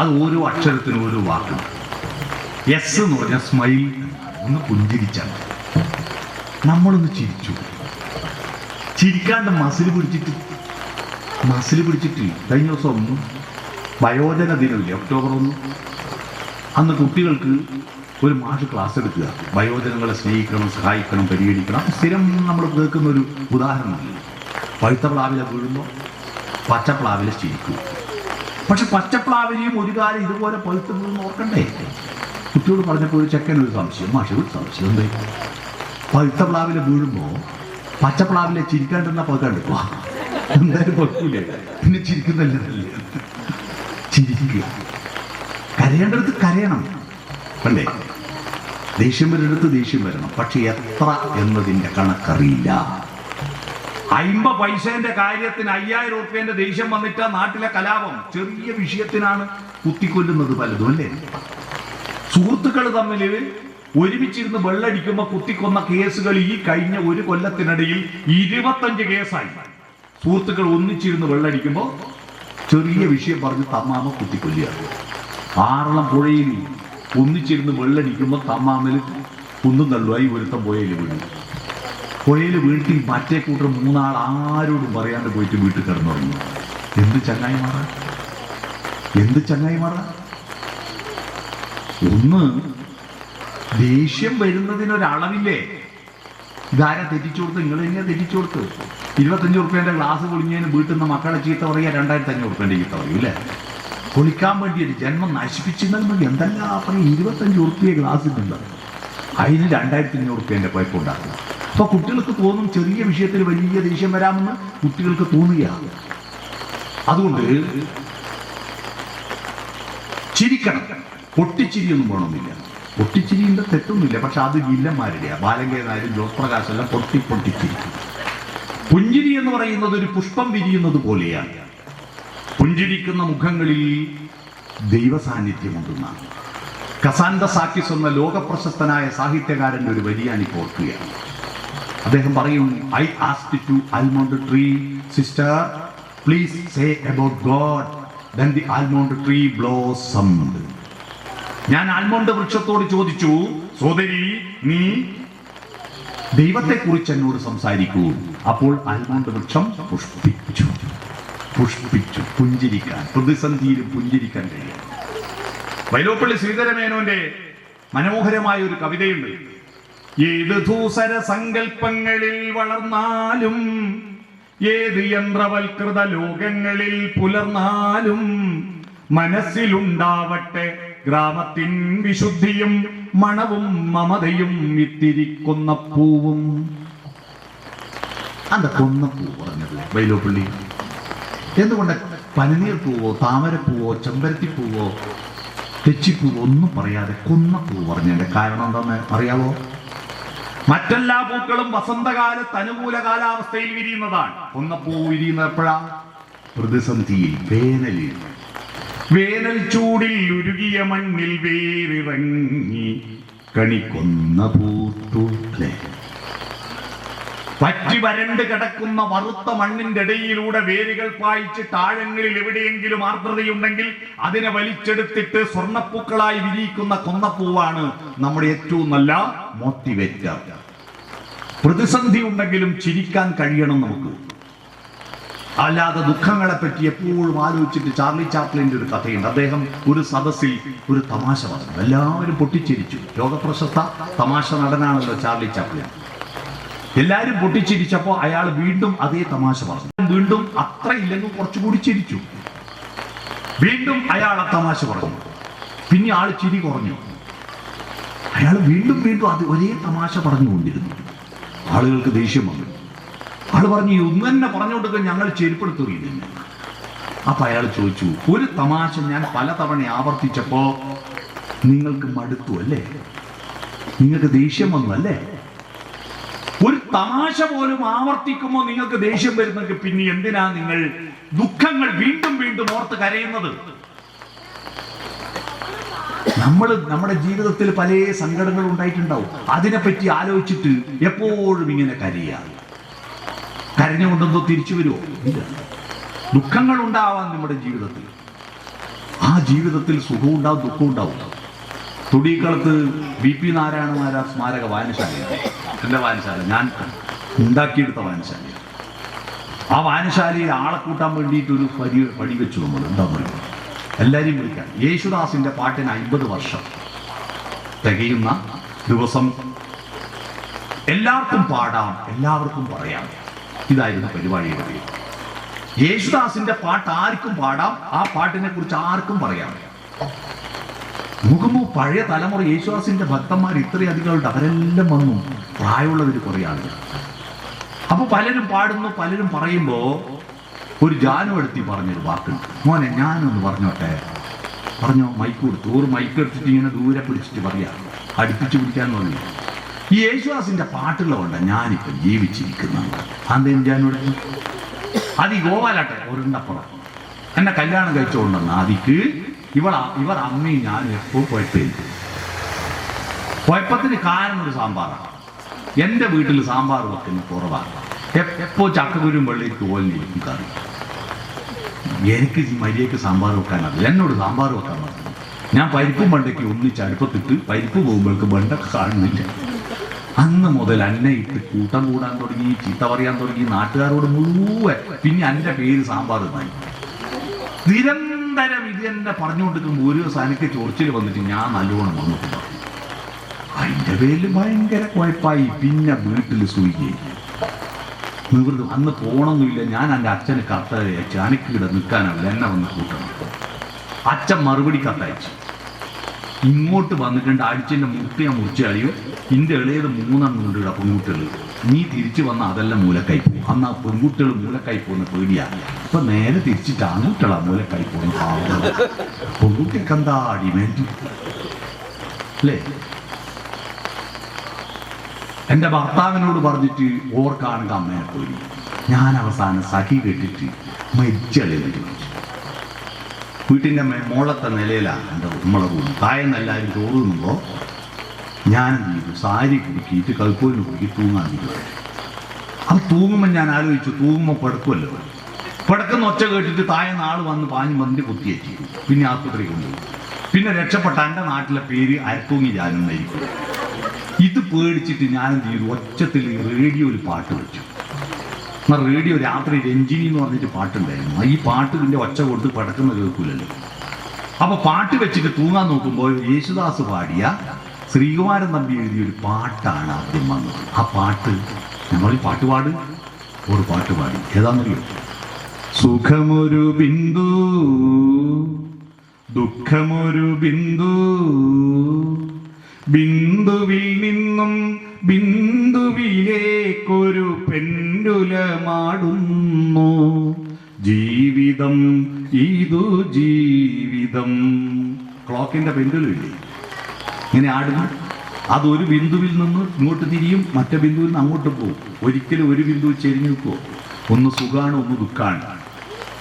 അത് ഓരോ അക്ഷരത്തിനും ഓരോ വാക്കാണ്. എസ് എന്ന് പറഞ്ഞാൽ സ്മൈൽ, ഒന്ന് പുഞ്ചിരിച്ചാണ്. നമ്മളൊന്ന് ചിരിച്ചു. ചിരിക്കാണ്ട് മസിൽ പിടിച്ചിട്ട് കഴിഞ്ഞ ദിവസം വയോജന ദിനമില്ലേ, ഒക്ടോബർ 1, അന്ന് കുട്ടികൾക്ക് ഒരു മാഷ് ക്ലാസ് എടുക്കുക. വയോജനങ്ങളെ സ്നേഹിക്കണം, സഹായിക്കണം, പരിഗണിക്കണം. സ്ഥിരം നമ്മൾ കേൾക്കുന്ന ഒരു ഉദാഹരണമല്ല. പഴുത്ത പ്ലാവിലെ വീഴുമ്പോൾ പച്ചപ്ലാവിലെ ചിരിക്കും. പക്ഷെ പച്ചപ്ലാവിനെയും ഒരു കാലം ഇതുപോലെ പഴുത്ത് വീഴുന്ന ഓർക്കണ്ടേ? കുട്ടിയോട് പറഞ്ഞപ്പോൾ ഒരു ചെക്കനൊരു സംശയം, മാഷ് ഒരു സംശയം എന്താ? പഴുത്ത പ്ലാവിലെ വീഴുമ്പോൾ പച്ചപ്ലാവിലെ ചിരിക്കാണ്ടിരുന്ന പഴുക്കാണ്ടിപ്പോ എന്തായാലും പഴുക്കൂലേ? പിന്നെ ചിരിക്കുന്നല്ലേ? ചിരിക്കുക. കരയേണ്ടടുത്ത് കരയണം, അല്ലേ? ദേഷ്യം വരടുത്ത് ദേഷ്യം വരണം. പക്ഷെ എത്ര എന്നതിന്റെ കണക്കറിയില്ല. 50 പൈസേന്റെ കാര്യത്തിന് 5000 രൂപേന്റെ ദേഷ്യം വന്നിട്ട് നാട്ടിലെ കലാപം. ചെറിയ വിഷയത്തിനാണ് കുത്തിക്കൊല്ലുന്നത് പലതും, അല്ലേ? സുഹൃത്തുക്കൾ തമ്മിൽ ഒരുമിച്ചിരുന്ന് വെള്ളടിക്കുമ്പോൾ കുത്തിക്കൊന്ന കേസുകൾ ഈ കഴിഞ്ഞ ഒരു കൊല്ലത്തിനിടയിൽ 25 കേസായി. സുഹൃത്തുക്കൾ ഒന്നിച്ചിരുന്ന് വെള്ളടിക്കുമ്പോൾ ചെറിയ വിഷയം പറഞ്ഞ് തമ്മാമ കുത്തിക്കൊല്ലുകയാണ്. ആറളം പുഴയിൽ ഒന്നിച്ചിരുന്ന് വെള്ളടിക്കുമ്പോൾ തമ്മാമിൽ കുന്നും തള്ളുവായി ഒരുത്തം പുഴയിൽ വീട്ടിൽ മറ്റേ കൂട്ടർ 3 ആൾ ആരോടും പറയാണ്ട് പോയിട്ട് വീട്ടിൽ കിടന്നുറങ്ങി. എന്ത് ചങ്ങായിമാറ? ഒന്ന് ദേഷ്യം വരുന്നതിനൊരളവില്ലേ? ഇതാരാ തെറ്റിച്ചു കൊടുത്ത്? നിങ്ങൾ തന്നെയാ തെറ്റിച്ചു കൊടുത്ത്. 25 രൂപേന്റെ ഗ്ലാസ് പൊളിഞ്ഞതിന് വീട്ടിൽ നിന്ന് മക്കളെ ചീത്ത പറയുക, 2500 രൂപേന്റെ ചീത്ത പറയും, ഇല്ലേ? പൊളിക്കാൻ വേണ്ടി ഒരു ജന്മം നശിപ്പിച്ചിരുന്നാൽ മതി. എന്തെല്ലാം പറയും? 25 രൂപയെ ഗ്ലാസ്സിട്ടുണ്ട്, അതിന് 2500 രൂപേന്റെ കുഴപ്പമുണ്ടാക്കും. അപ്പൊ കുട്ടികൾക്ക് തോന്നും ചെറിയ വിഷയത്തിൽ വലിയ ദേഷ്യം വരാമെന്ന് കുട്ടികൾക്ക് തോന്നുകയാണ്. അതുകൊണ്ട് ചിരിക്കണം. പൊട്ടിച്ചിരിയൊന്നും വേണമെന്നില്ല. പൊട്ടിച്ചിരിയുടെ തെറ്റൊന്നുമില്ല. പക്ഷെ അത് വില്ലന്മാരുടെയാ. ബാലങ്കേനായാലും ജോസ്പ്രകാശെല്ലാം പൊട്ടിച്ചിരിക്കും. പുഞ്ചിരി എന്ന് പറയുന്നത് ഒരു പുഷ്പം വിരിയുന്നത് പോലെയാണ്. പുഞ്ചിരിക്കുന്ന മുഖങ്ങളിൽ ദൈവ സാന്നിധ്യമുണ്ടെന്നാണ് കസാൻഡ സാക്കിസ് എന്ന ലോകപ്രശസ്തനായ സാഹിത്യകാരന്റെ ഒരു വരിയാണ് ഇപ്പോൾ ഓർക്കുകയാണ്. അദ്ദേഹം പറയും, I asked to almond tree, sister please say about God, then the almond tree blossomed. ഞാൻ ആൽമണ്ട് വൃക്ഷത്തോട് ചോദിച്ചു, സോദരി നീ ദൈവത്തെ കുറിച്ച് എന്നോട് സംസാരിക്കൂ. അപ്പോൾ ആൽമണ്ട് വൃക്ഷം പുഷ്പിച്ചു. പുഞ്ചിരിക്കാൻ, പ്രതിസന്ധിയിലും പുഞ്ചിരിക്കാൻ കഴിയും. വൈലോപ്പള്ളി ശ്രീധരമേനോന്റെ മനോഹരമായ ഒരു കവിതയുണ്ട്. ഏത് ധൂസര സങ്കല്പങ്ങളിൽ വളർന്നാലും, ഏത് യന്ത്രവൽകൃത ലോകങ്ങളിൽ പുലർന്നാലും, മനസ്സിലുണ്ടാവട്ടെ ഗ്രാമത്തിൻ വിശുദ്ധിയും മണവും മമതയും ഇത്തിരിക്കുന്ന പൂവും. അന്ത കൊന്നപ്പൂ പറഞ്ഞത് വൈലോപ്പള്ളി. എന്തുകൊണ്ട് പനിനീർ പൂവോ താമരപ്പൂവോ ചെമ്പരത്തിപ്പൂവോ തെച്ചിപ്പൂവോ ഒന്നും പറയാതെ കൊന്നപ്പൂ പറഞ്ഞതിന്റെ കാരണം എന്താണെന്ന് അറിയാവോ? മറ്റെല്ലാ പൂക്കളും വസന്തകാലത്ത് അനുകൂല കാലാവസ്ഥയിൽ വിരിയുന്നതാണ്. കൊന്നപ്പൂ വിരിയുന്ന എപ്പോഴാ? പ്രതിസന്ധിയിൽ, വേനലിൽ. വേനൽ ചൂടിൽ ഉരുകിയ മണ്ണിൽ വേരിറങ്ങി കണിക്കൊന്ന പൂത്തു. അല്ലേ? പറ്റി വരണ്ട് കിടക്കുന്ന വറുത്ത മണ്ണിന്റെ ഇടയിലൂടെ വേരുകൾ പായിച്ച് താഴങ്ങളിൽ എവിടെയെങ്കിലും ആർദ്രതയുണ്ടെങ്കിൽ അതിനെ വലിച്ചെടുത്തിട്ട് സ്വർണ്ണപ്പൂക്കളായി വിരിയിക്കുന്ന കൊന്നപ്പൂവാണ് നമ്മുടെ ഏറ്റവും നല്ല മോട്ടിവേറ്റർ. പ്രതിസന്ധി ഉണ്ടെങ്കിലും ചിരിക്കാൻ കഴിയണം നമുക്ക്. അല്ലാതെ ദുഃഖങ്ങളെ പറ്റി എപ്പോഴും ആലോചിച്ചിട്ട്. ചാർലി ചാപ്ലിന്റെ ഒരു കഥയുണ്ട്. അദ്ദേഹം ഒരു സദസ്സിൽ ഒരു തമാശ പറഞ്ഞു, എല്ലാവരും പൊട്ടിച്ചിരിച്ചു. ലോകപ്രശസ്ത തമാശ നടനാണല്ലോ ചാർലി ചാപ്ലിൻ. എല്ലാവരും പൊട്ടിച്ചിരിച്ചപ്പോൾ അയാൾ വീണ്ടും അതേ തമാശ പറഞ്ഞു. വീണ്ടും അത്ര ഇല്ലെങ്കിൽ കുറച്ചുകൂടി ചിരിച്ചു. വീണ്ടും അയാൾ ആ തമാശ പറഞ്ഞു. പിന്നെ ആൾ ചിരി കുറഞ്ഞു. അയാൾ വീണ്ടും വീണ്ടും അത് ഒരേ തമാശ പറഞ്ഞുകൊണ്ടിരുന്നു. ആളുകൾക്ക് ദേഷ്യം വന്നു. ആൾ പറഞ്ഞു, ഒന്ന് തന്നെ പറഞ്ഞുകൊണ്ടൊക്കെ ഞങ്ങൾ ചെരുപ്പെടുത്തുകയില്ല. അപ്പൊ അയാൾ ചോദിച്ചു, ഒരു തമാശ ഞാൻ പലതവണ ആവർത്തിച്ചപ്പോ നിങ്ങൾക്ക് മടുത്തു അല്ലേ? നിങ്ങൾക്ക് ദേഷ്യം വന്നു അല്ലേ? ഒരു തമാശ പോലും ആവർത്തിക്കുമ്പോൾ നിങ്ങൾക്ക് ദേഷ്യം വരുന്നെങ്കിൽ പിന്നെ എന്തിനാ നിങ്ങൾ ദുഃഖങ്ങൾ വീണ്ടും വീണ്ടും ഓർത്ത് കരയുന്നത്? നമ്മുടെ ജീവിതത്തിൽ പല സങ്കടങ്ങൾ ഉണ്ടായിട്ടുണ്ടാവും. അതിനെപ്പറ്റി ആലോചിച്ചിട്ട് എപ്പോഴും ഇങ്ങനെ കരയുക. കരഞ്ഞുകൊണ്ടെന്തോ തിരിച്ചു വരുമോ? ഇല്ല. ദുഃഖങ്ങൾ ഉണ്ടാവാം നമ്മുടെ ജീവിതത്തിൽ. ആ ജീവിതത്തിൽ സുഖവും ഉണ്ടാവും, ദുഃഖവും ഉണ്ടാവും. തൊടിക്കളത്ത് BP നാരായണമാരാർ സ്മാരക വായനശാലയാണ്. എൻ്റെ വായനശാല ഞാൻ ഉണ്ടാക്കിയെടുത്ത വായനശാല. ആ വായനശാലയിൽ ആളെ കൂട്ടാൻ വേണ്ടിയിട്ട് ഒരു പടി വെച്ചു. നമ്മൾ എന്താ പറയുക, എല്ലാവരെയും വിളിക്കാൻ. യേശുദാസിന്റെ പാട്ടിന് 50 വർഷം തികയുന്ന ദിവസം എല്ലാവർക്കും പാടാം, എല്ലാവർക്കും പറയാം. ഇതായിരുന്നു പരിപാടിയുടെ പേര്. യേശുദാസിന്റെ പാട്ട് ആർക്കും പാടാം, ആ പാട്ടിനെ കുറിച്ച് ആർക്കും പറയാം. നോക്കുമ്പോൾ പഴയ തലമുറ യേശുദാസിന്റെ ഭക്തന്മാർ ഇത്രയധികം ഉണ്ട്. അവരെല്ലാം വന്നു, പ്രായമുള്ളവർ കുറേ ആളുകൾ. അപ്പൊ പലരും പാടുന്നു, പലരും പറയുമ്പോ ഒരു ജാനു എടുത്തി പറഞ്ഞൊരു വാക്കുണ്ട്. മോനെ ഞാനൊന്ന് പറഞ്ഞോട്ടെ. പറഞ്ഞോ? മൈക്ക് കൊടുത്തു. ഒരു മൈക്ക് എടുത്തിട്ട് ഇങ്ങനെ ദൂരെ പിടിച്ചിട്ട് പറയാ, അടുപ്പിച്ച് പിടിക്കാന്ന് പറഞ്ഞു. ഈ യേശുദാസിന്റെ പാട്ടുകളുണ്ട് ഞാനിപ്പം ജീവിച്ചിരിക്കുന്നത്. അന്തേം ജാനു എടുത്തു. അത് ഈ ഗോപാലാട്ടെ ഒരെണ്ണപ്പുറം എന്നെ കല്യാണം കഴിച്ചുകൊണ്ടെന്ന് അതിക്ക് ഇവർ അമ്മയും ഞാനും എപ്പോൾ കുഴപ്പമില്ല. കുഴപ്പത്തിന് കാരണം ഒരു സാമ്പാറാണ്. എൻ്റെ വീട്ടിൽ സാമ്പാർ വെക്കുന്ന കുറവാണ്. എപ്പോൾ ചക്കക്കുരും വെള്ളിക്ക് പോലിരിക്കും കറി. എനിക്ക് മര്യാദയ്ക്ക് സാമ്പാർ വെക്കാനറിയില്ല. എന്നോട് സാമ്പാർ വെക്കാൻ പറഞ്ഞു. ഞാൻ പരിപ്പും വെണ്ടയ്ക്ക് ഒന്നിച്ച് അടുപ്പത്തിട്ട് പരിപ്പ് പോകുമ്പോഴേക്ക് വെണ്ടൊക്കെ കാണുന്നില്ല. അന്ന് മുതൽ എന്നെ ഇട്ട് കൂട്ടം കൂടാൻ തുടങ്ങി, ചീത്ത പറയാൻ തുടങ്ങി. നാട്ടുകാരോട് മുഴുവൻ പിന്നെ എൻ്റെ പേര് സാമ്പാർ എന്നായി. നിരന്തരം ഇത് തന്നെ പറഞ്ഞുകൊണ്ടിരിക്കുമ്പോൾ ഒരു ദിവസം എനിക്ക് ചൊറിച്ചിൽ വന്നിട്ട് ഞാൻ നല്ലോണം വന്നിട്ടുണ്ട്. അതിൻ്റെ പേരിൽ ഭയങ്കര കുഴപ്പമായി. പിന്നെ വീട്ടിൽ സൂചി നിവൃത്തി. അന്ന് പോകണമെന്നില്ല. ഞാൻ എൻ്റെ അച്ഛന് കത്തയച്ചു, അനക്കിവിടെ നിൽക്കാനാവില്ല, എന്നെ വന്ന് കൂട്ടണം. അച്ഛൻ മറുപടി കത്തയച്ചു. ഇങ്ങോട്ട് വന്നിട്ടുണ്ട്. അടിച്ചെൻ്റെ മുട്ട ഞാൻ മുറിച്ച് കളിയും. ഇൻ്റെ ഇളയത് 3 ഉണ്ട് പെൺകുട്ടികൾ. നീ തിരിച്ചു വന്ന അതെല്ലാം മൂലക്കായി പോകും. അന്ന് ആ പെൺകുട്ടികൾ മൂലക്കായി പോകുന്ന പേടിയാണ്. ഇപ്പൊ നേരെ തിരിച്ചിട്ട് ആൺകുട്ടികളാ മൂലക്കായി പോകുന്ന പാവങ്ങൾ. പെൺകുട്ടിക്ക് എന്താ ഡിമാൻഡ് അല്ലേ? എൻ്റെ ഭർത്താവിനോട് പറഞ്ഞിട്ട് ഓർക്കാണെങ്കിൽ അമ്മയെ പോയി. ഞാൻ അവസാനം സഖി കെട്ടിട്ട് മരിച്ചളിയിൽ വീട്ടിൻ്റെ മോളത്തെ നിലയിലാണ് എൻ്റെ നമ്മളെ പോകും. തായെന്നെല്ലാവരും ചോറ് തിന്നുമ്പോൾ ഞാൻ എന്ത് ചെയ്തു, സാരി കുടുക്കിയിട്ട് കൽപ്പോയിന് കുടുക്കി തൂങ്ങാൻ ചെയ്തു. അത് തൂങ്ങുമ്പോൾ ഞാൻ ആലോചിച്ചു, തൂങ്ങുമ്പോൾ പടക്കുമല്ലോ. പടക്കുന്ന ഒച്ച കേട്ടിട്ട് താഴെ നാൾ വന്ന് പാഞ്ഞ് വന്ന് കുത്തിയേറ്റി. പിന്നെ ആശുപത്രി കൊണ്ടുപോയി. പിന്നെ രക്ഷപ്പെട്ട എൻ്റെ നാട്ടിലെ പേര് അരത്തൂങ്ങി ജാനെന്നായിരിക്കും. ഇത് പേടിച്ചിട്ട് ഞാൻ എന്ത് ചെയ്തു, ഒച്ചത്തിൽ റേഡിയോയിൽ പാട്ട് വെച്ചു. എന്നാൽ റേഡിയോ രാത്രി രഞ്ജിനി എന്ന് പറഞ്ഞിട്ട് പാട്ടുണ്ടായിരുന്നു. ഈ പാട്ടിൻ്റെ ഒച്ച കൊണ്ട് പടക്കുന്ന കേൾക്കൂലല്ലോ. അപ്പൊ പാട്ട് വെച്ചിട്ട് തൂങ്ങാൻ നോക്കുമ്പോൾ യേശുദാസ് പാടിയ, ശ്രീകുമാരൻ തമ്പി എഴുതിയൊരു പാട്ടാണ് ആദ്യം വന്നത്. ആ പാട്ട് ഞങ്ങൾ പാട്ടുപാട് ഒരു പാട്ട് പാടി. ഏതാണെന്നറിയോ? സുഖമൊരു ബിന്ദു, ദുഃഖമൊരു ബിന്ദു, ബിന്ദുവിൽ നിന്നും ബിന്ദുവിലേക്കൊരു പെൻഡുലമാടുന്നു. ജീവിതം ഇതു ജീവിതം. ക്ലോക്കിന്റെ പെൻഡുലില്ലേ ഇങ്ങനെ ആടുന്നു. അതൊരു ബിന്ദുവിൽ നിന്ന് ഇങ്ങോട്ട് തിരിയും, മറ്റേ ബിന്ദുവിൽ നിന്ന് അങ്ങോട്ട് പോകും. ഒരിക്കലും ഒരു ബിന്ദു ചെരിഞ്ഞു നിൽക്കുമോ? ഒന്ന് സുഖാണ്, ഒന്ന് ദുഃഖാണ്.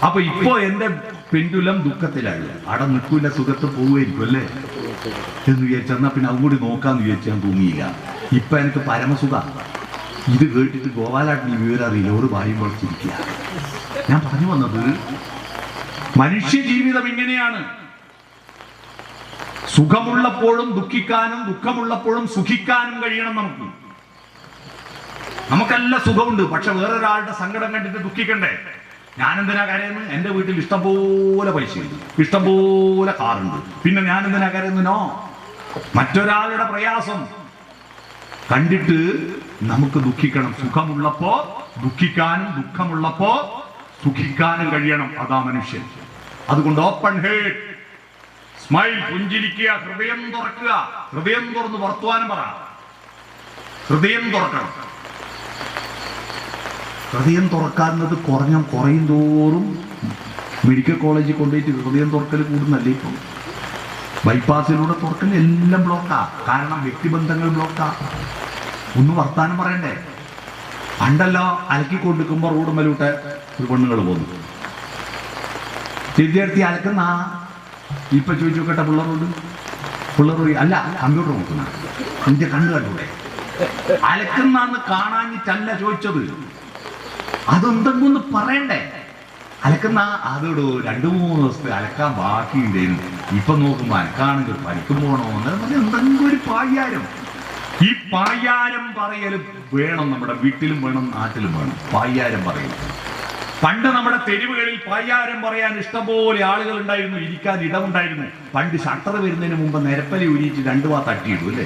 അപ്പൊ ഇപ്പോ എന്റെ പെൻഡുലം ദുഃഖത്തിലാണ്, അവിടെ നിൽക്കില്ല, സുഖത്ത് പോവുമായിരിക്കും അല്ലേ എന്ന് വിചാരിച്ചെന്നാ പിന്നെ അതുകൂടി നോക്കാന്ന് വിചാരിച്ചാൽ തോന്നിയില്ല. ഇപ്പൊ എനിക്ക് പരമസുഖ. ഇത് കേട്ടിട്ട് ഗോപാലാട്ടിന് വിവരം അറിയില്ല, ഒരു ഭാര്യം വളച്ചിരിക്കുക. ഞാൻ പറഞ്ഞു വന്നത്, മനുഷ്യ ജീവിതം ഇങ്ങനെയാണ്. സുഖമുള്ളപ്പോഴും ദുഃഖിക്കാനും ദുഃഖമുള്ളപ്പോഴും സുഖിക്കാനും കഴിയണം. നമുക്കല്ല സുഖമുണ്ട്, പക്ഷെ വേറൊരാളുടെ സങ്കടം കണ്ടിട്ട് ദുഃഖിക്കണ്ടേ? ഞാനെന്തിനാ കരയുന്നു? എന്റെ വീട്ടിൽ ഇഷ്ടംപോലെ പൈസയുണ്ട്, ഇഷ്ടംപോലെ കാറുണ്ട്, പിന്നെ ഞാനെന്തിനാ കരയുന്നോ? മറ്റൊരാളുടെ പ്രയാസം കണ്ടിട്ട് നമുക്ക് ദുഃഖിക്കണം. സുഖമുള്ളപ്പോ ദുഃഖിക്കാനും ദുഃഖമുള്ളപ്പോ സുഖിക്കാനും കഴിയണം. അതാ മനുഷ്യൻ. അതുകൊണ്ട് ഓപ്പൺ ഹേഡ്, സ്മൈൽ, പുഞ്ചിരിക്കുക, ഹൃദയം തുറക്കുക. ഹൃദയം തുറന്ന് വർത്തമാനം പറ. ഹൃദയം തുറക്കണം. ഹൃദയം തുറക്കാറുള്ളത് കുറയും തോറും മെഡിക്കൽ കോളേജിൽ കൊണ്ടുപോയിട്ട് ഹൃദയം തുറക്കൽ കൂടുന്നല്ലേ. ഇപ്പം ബൈപ്പാസിലൂടെ തുറക്കൽ എല്ലാം ബ്ലോക്കാ. കാരണം വ്യക്തിബന്ധങ്ങൾ ബ്ലോക്കാ. ഒന്ന് വർത്താനം പറയണ്ടേ? പണ്ടല്ലോ അലക്കിക്കൊണ്ടിരിക്കുമ്പോൾ റോഡ് മേലൂട്ടെ ഒരു പെണ്ണുങ്ങൾ പോന്നു, വിദ്യാർത്ഥി അലക്കുന്ന. ഇപ്പൊ ചോദിച്ചു നോക്കട്ടെ, പിള്ളേർ അല്ല കമ്പ്യൂട്ടർ നോക്കുന്ന, എന്റെ കണ്ണു കണ്ടൂടെ? അലക്കുന്നാന്ന് കാണാഞ്ഞിട്ടല്ല ചോദിച്ചത്, അതെന്തെങ്കിലും ഒന്ന് പറയണ്ടേ? അലക്കുന്ന അതോട് 2-3 ദിവസത്തെ അലക്കാൻ ബാക്കിയുണ്ടായിരുന്നു. ഇപ്പൊ നോക്കുമ്പോ അലക്കാണെങ്കിൽ പനിക്കും പോകണോ എന്തെങ്കിലും ഒരു പായ്യാരം. ഈ പായ്യാരം പറയലും വേണം, നമ്മുടെ വീട്ടിലും വേണം, നാട്ടിലും വേണം പായ്യാരം പറയൽ. പണ്ട് നമ്മുടെ തെരുവുകളിൽ പായ്യാരം പറയാൻ ഇഷ്ടംപോലെ ആളുകൾ ഉണ്ടായിരുന്നു, ഇരിക്കാൻ ഇടമുണ്ടായിരുന്നു. പണ്ട് ഷട്ടർ വരുന്നതിന് മുമ്പ് നിരപ്പല ഉരിയിട്ട് 2 വാ തട്ടിയിടും അല്ലേ?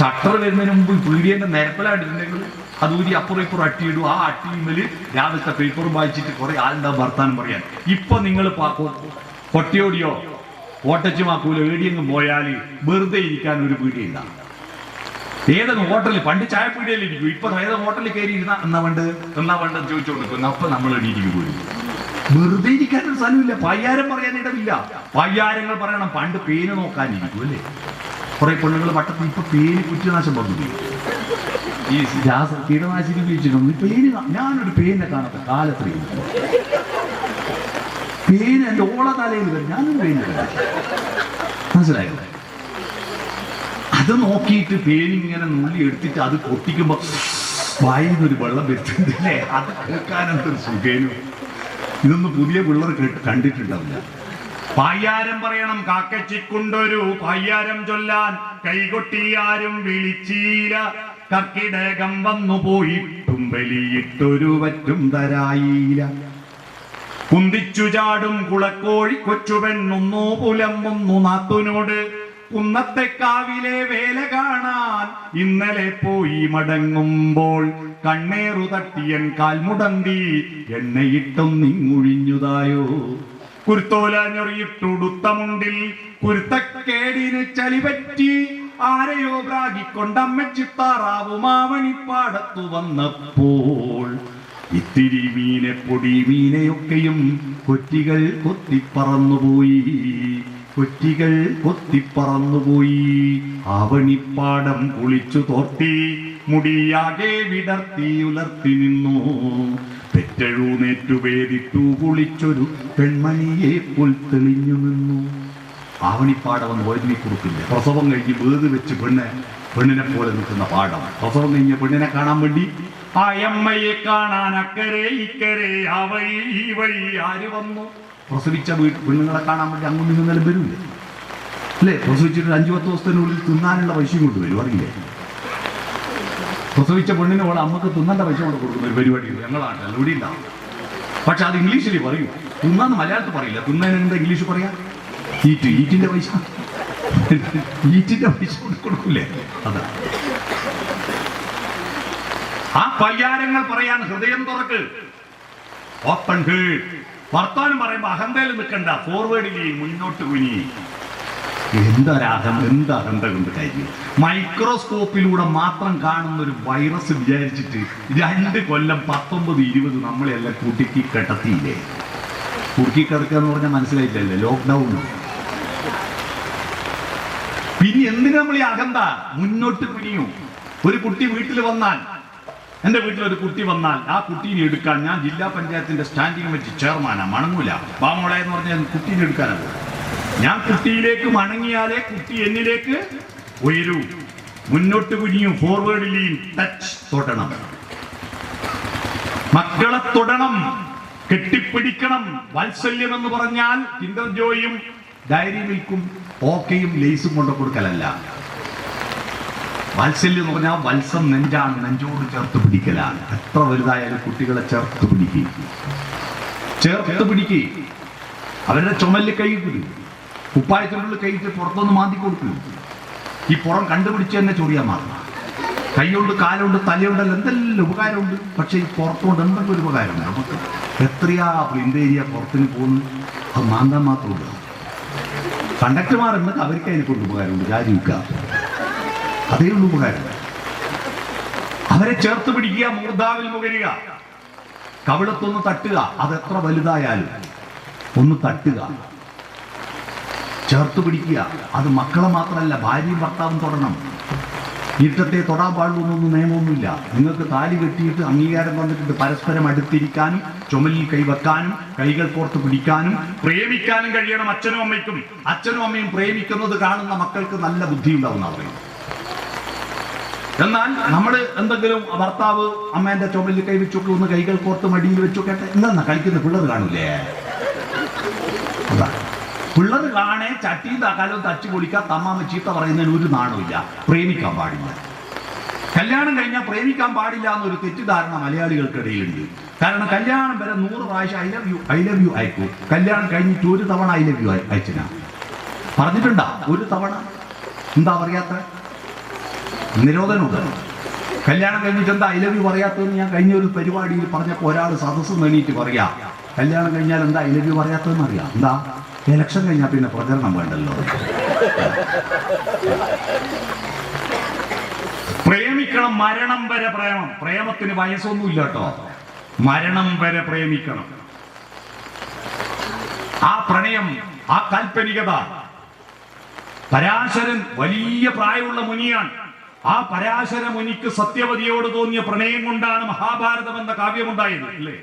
ഷട്ടർ വരുന്നതിന് മുമ്പ് പീടിയന്റെ നിരപ്പലായിട്ടുണ്ടെങ്കിൽ അത് ഊരി അപ്പുറം ഇപ്പുറം അട്ടിയിടും. ആ അട്ടിയുമ്മല് രാവിലത്തെ പേപ്പറും വായിച്ചിട്ട് കുറെ ആളുണ്ടാവും വർത്താനം പറയാൻ. ഇപ്പൊ നിങ്ങൾ കൊട്ടിയോടിയോ ഓട്ടച്ചുമാക്കൂലോ ഏടിയെങ്കിലും പോയാൽ വെറുതെ ഇരിക്കാൻ ഒരു പീടിയില്ല. ഏതെങ്കിലും ഹോട്ടലിൽ, പണ്ട് ചായപ്പീടിയയിൽ ഇരിക്കും, ഇപ്പൊ ഏതെങ്കിലും ഹോട്ടലിൽ കയറി ഇരുന്ന എന്നാ വേണ്ടെന്ന് ചോദിച്ചോണ്ടിരിക്കുന്നു. അപ്പൊ നമ്മൾ എണീറ്റിക്ക് പോരും. വെറുതെ ഇരിക്കാനൊരു സ്ഥലമില്ല, പായ്യാരം പറയാൻ ഇടമില്ല. പായ്യാരങ്ങൾ പറയണം. പണ്ട് പേന് നോക്കാനിരിക്കും അല്ലേ? കുറെ പെണ്ണുങ്ങൾ വട്ടത്തിൽ. ഇപ്പൊ പേന് കുറ്റനാശം പറഞ്ഞു, ഈ കീടനാശിനി ഉപയോഗിച്ചിട്ടൊന്നും പേന്. ഞാനൊരു പേനെ കാണാത്ത കാലത്രയും പേന് എന്റെ ഓളതലയിൽ വരും. ഞാനൊരു പേന് മനസ്സിലായോ? അത് നോക്കിയിട്ട് പേനിങ്ങനെ നുള്ളി എടുത്തിട്ട് അത് പൊട്ടിക്കുമ്പോ വായിന്നൊരു വെള്ളം വരുത്തുന്നില്ലേ? അത് കേൾക്കാനെന്തൊരു സുഖേനും. ഇതൊന്നും പുതിയ പിള്ളേർ കണ്ടിട്ടുണ്ടാവില്ല. പായ്യാരം പറയണം. കാക്കച്ചിക്കൊണ്ടൊരു പായ്യാരം ചൊല്ലാൻ കൈകൊട്ടിയാരും വിളിച്ചീല. കർക്കിടകം വന്നു പോയിട്ടും ബലിയിട്ടൊരു വറ്റും തരായില്ല. കുന്തിച്ചു ചാടും കുളക്കോഴി കൊച്ചുപെണ്ണൊന്നു പുലമ്പുന്നു നാത്തുനോട്. കുന്നത്തെ കാവിലെ വേല കാണാൻ ഇന്നലെ പോയി മടങ്ങുമ്പോൾ കണ്ണേറു തട്ടിയൻ കാൽമുടന്തി എണ്ണയിട്ടും നിങ്ങുഴിഞ്ഞുതായോ. കുരുത്തോല ഞൊറിയിട്ടുടുത്ത മുണ്ടിൽ കുരുത്തക്കേടിന് ചളിപറ്റി ആരെയോ പ്രാഗിക്കൊണ്ടമ്മച്ചിത്താറാവു മാവണിപ്പാടത്തു വന്നപ്പോൾ ഇത്തിരി മീനെ പൊടി മീനെയൊക്കെയും കൊറ്റികൾ കൊത്തിപ്പറന്നുപോയി. കൊറ്റികൾ കൊത്തിപ്പറന്നുപോയി. ആവണിപ്പാടം കുളിച്ചു തോർത്തി മുടിയാകെ വിടർത്തി ഉലർത്തി നിന്നു. പെറ്റഴുന്നേറ്റു വേദിട്ടു കുളിച്ചൊരു പെൺമണിയെ പുൽത്തെളിഞ്ഞു നിന്നു. ആവണിപ്പാടം എന്ന് വൈദ്യുതി കുറുക്കില്ല. പ്രസവം കഴിഞ്ഞ് വേത് വെച്ച് പെണ്ണിനെ പോലെ നിൽക്കുന്ന പാടം. പ്രസവം കഴിഞ്ഞ പെണ്ണിനെ കാണാൻ വേണ്ടി ആ അമ്മയെ കാണാൻ അക്കരെ ഇക്കരെ ആ വഴി ഈ വഴി ആര് വന്നു? പ്രസവിച്ച പെണ്ണുങ്ങളെ കാണാൻ വേണ്ടി അങ്ങോട്ട് നിന്നാലും വരൂല്ലേ അല്ലേ? പ്രസവിച്ചിട്ട് 5-10 ദിവസത്തിനുള്ളിൽ തിന്നാനുള്ള പൈസയും കൊണ്ട് വരും, അറിയില്ലേ? പ്രസവിച്ച പെണ്ണിനെ പോലെ അമ്മക്ക് തിന്നേണ്ട പൈസ കൊണ്ട് കൊടുക്കുന്ന ഒരു പരിപാടി ഞങ്ങളാണ് ഇവിടെ ഉണ്ടാവും. പക്ഷെ അത് ഇംഗ്ലീഷിൽ പറയും. തിന്നാന്ന് മലയാളത്തിൽ പറയില്ല. തിന്നതിനെന്താ ഇംഗ്ലീഷ് പറയാ? ഈറ്റിന്റെ പൈസ കൊണ്ട് കൊടുക്കൂലേ? അതാ ആ പയ്യാരങ്ങൾ പറയാൻ ഹൃദയം തുറക്ക്. Open herd. വർത്താനം പറയുമ്പോ അഹന്തയിൽ നിൽക്കണ്ട, ഫോർവേഡിൽ മുന്നോട്ട് കുനി. എന്താഹന്ത കൊണ്ട് കഴിഞ്ഞു. മൈക്രോസ്കോപ്പിലൂടെ മാത്രം കാണുന്ന ഒരു വൈറസ് വിചാരിച്ചിട്ട് 2 കൊല്ലം 19-20 നമ്മളെല്ലാം കുടുക്കി കിടത്തിയില്ലേ? കുടുക്കി കിടക്കുക എന്ന് പറഞ്ഞാൽ മനസ്സിലായില്ലല്ലേ? ലോക്ക്ഡൗൺ പിന്നെ എന്തിനു നമ്മൾ ഈ അകന്ത? മുന്നോട്ട് കുനിയൂ. ഒരു കുട്ടി വീട്ടിൽ വന്നാൽ, എന്റെ വീട്ടിലൊരു കുട്ടി വന്നാൽ ആ കുട്ടീനെ എടുക്കാൻ ഞാൻ ജില്ലാ പഞ്ചായത്തിന്റെ സ്റ്റാൻഡിംഗ് കമ്മിറ്റി ചെയർമാനാ, മണങ്ങൂല. ബാമോളെ എന്ന് പറഞ്ഞാൽ കുട്ടീനെ എടുക്കാനാണ്. ഞാൻ കുട്ടിയിലേക്ക് മണങ്ങിയാലേ കുട്ടി എന്നിലേക്ക് ഉയരൂ. മുന്നോട്ട് കുനിയൂ. ഫോർവേഡ് ലീൻ, ടച്ച്, തൊടണം. മക്കളെ തൊടണം, കെട്ടിപ്പിടിക്കണം. വാത്സല്യം എന്ന് പറഞ്ഞാൽ കിൻഡർ ജോയും ഡയറി മിൽക്കും ഓക്കയും ലേസും കൊണ്ട് കൊടുക്കലല്ല. വാത്സല്യം എന്ന് പറഞ്ഞാൽ വത്സം നെഞ്ചാണ്, നെഞ്ചോട് ചേർത്ത് പിടിക്കലാണ്. എത്ര വലുതായാലും കുട്ടികളെ ചേർത്ത് പിടിക്കുക, ചേർത്ത് പിടിക്കുക. അവരുടെ ചുമലിൽ കൈ ഇട്ടു, കുപ്പായത്തിനുള്ളിൽ കൈയിട്ട് പുറത്തൊന്ന് മാന്തി കൊടുക്കുക. ഈ പുറം കണ്ടുപിടിച്ച് തന്നെ ചൊറിയാൻ മാറുക. കൈയുണ്ട്, കാലുണ്ട്, തലയുണ്ടല്ലോ, എന്തെല്ലാം ഉപകാരമുണ്ട്. പക്ഷെ ഈ പുറത്തുകൊണ്ട് എന്തെങ്കിലും ഒരു ഉപകാരമുണ്ട് നമുക്ക്. എത്രയാ പ്രിന്റ് ഏരിയ പുറത്തിന് പോകുന്നു, അത് മാന്താൻ മാത്രമുണ്ട്. കണ്ടക്ടർമാരുണ്ട്, അവർക്ക് അതിനെ കൊണ്ട് ഉപകാരമുണ്ട്. രാജിവെക്കുക, അതേ ഉള്ളൂ ഉപകാരം. അവരെ ചേർത്ത് പിടിക്കുക, മൂർധാവിൽ മുകരുക, കവിളത്തൊന്ന് തട്ടുക. അതെത്ര വലുതായാലും ഒന്ന് തട്ടുക, ചേർത്ത് പിടിക്കുക. അത് മക്കളെ മാത്രമല്ല, ഭാര്യയും ഭർത്താവും തൊടണം. ഇഷ്ടത്തെ തൊടാൻ പാടുള്ളൂന്നൊന്നും നിയമമൊന്നുമില്ല. നിങ്ങൾക്ക് താലി കെട്ടിയിട്ട് അംഗീകാരം വന്നിട്ടുണ്ട് പരസ്പരം അടുത്തിരിക്കാനും ചുമലിൽ കൈവെക്കാനും കൈകൾ കോർത്ത് പിടിക്കാനും പ്രേമിക്കാനും കഴിയണം അച്ഛനും അമ്മയ്ക്കും. അച്ഛനും അമ്മയും പ്രേമിക്കുന്നത് കാണുന്ന മക്കൾക്ക് നല്ല ബുദ്ധി ഉണ്ടാവുന്ന പറയും. എന്നാൽ നമ്മൾ എന്തെങ്കിലും ഭർത്താവ് അമ്മേന്റെ ചുമലിൽ കൈ വെച്ചൊക്കെ ഒന്ന് കൈകൾ കോർത്ത് മടിയിൽ വെച്ചൊക്കെ എന്താ കളിക്കുന്ന പിള്ളേർ കാണൂലേ? പിള്ളേർ കാണേ ചട്ടി കാലം തച്ചു പൊളിക്കാൻ തമ്മാമ ചീത്ത പറയുന്നതിന് ഒരു നാണമില്ല. പ്രേമിക്കാൻ പാടില്ല. കല്യാണം കഴിഞ്ഞാൽ പ്രേമിക്കാൻ പാടില്ല എന്നൊരു തെറ്റിദ്ധാരണ മലയാളികൾക്കിടയിലുണ്ട്. കാരണം കല്യാണം വരെ 100 പ്രാവശ്യം ഐ ലവ് യു അയക്കൂ. കല്യാണം കഴിഞ്ഞിട്ട് ഒരു തവണ ഐ ലവ് യു അയച്ചിനാ പറഞ്ഞിട്ടുണ്ടാ? ഒരു തവണ. എന്താ പറയാത്ത? നിരോധനമുണ്ട്. കല്യാണം കഴിഞ്ഞിട്ട് എന്താ ഐ ലവ് യു പറയാത്തതെന്ന് ഞാൻ കഴിഞ്ഞ ഒരു പരിപാടിയിൽ പറഞ്ഞപ്പോൾ ഒരാൾ സദസ്സ് നേടിയിട്ട് പറയാ, കല്യാണം കഴിഞ്ഞാൽ എന്താ ഐ ലവ് യു പറയാത്തതെന്ന് അറിയാം. എന്താ? ഇലക്ഷൻ കഴിഞ്ഞാൽ പിന്നെ പ്രചരണം വേണ്ടല്ലോ. പ്രേമിക്കണം, മരണം വരെ പ്രേമം. പ്രേമത്തിന് വയസ്സൊന്നുമില്ല കേട്ടോ. മരണം വരെ പ്രേമിക്കണം. ആ പ്രണയം, ആ കാൽപ്പനികത. പരാശരൻ വലിയ പ്രായമുള്ള മുനിയാണ്. ആ പരാശര മുനിക്ക് സത്യവതിയോട് തോന്നിയ പ്രണയം കൊണ്ടാണ് മഹാഭാരതം എന്ന കാവ്യമുണ്ടായത്, അല്ലേ?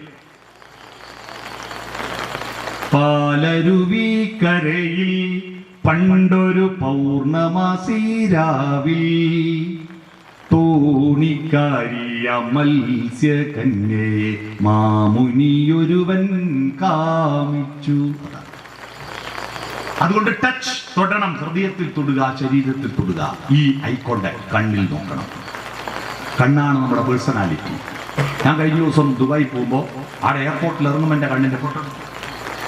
പാലരുവിക്കരയിൽ പണ്ടൊരു പൗർണമാസി രാവിൽ തോണിക്കാരിയ മത്സ്യകന്യയെ മാമുനിയൊരുവൻ കാമിച്ചു. അതുകൊണ്ട് ടച്ച്, തൊടണം. ഹൃദയത്തിൽ തൊടുക, ശരീരത്തിൽ തൊടുക. ഈ ഐക്കോണ്ടെ കണ്ണിൽ നോക്കണം. കണ്ണാണ് നമ്മുടെ പേഴ്സണാലിറ്റി. ഞാൻ കഴിഞ്ഞ ദിവസം ദുബായി പോകുമ്പോൾ അവിടെ എയർപോർട്ടിൽ ഇറങ്ങുമ്പോൾ എൻ്റെ കണ്ണിൻ്റെ ഫോട്ടോ എടുത്തു.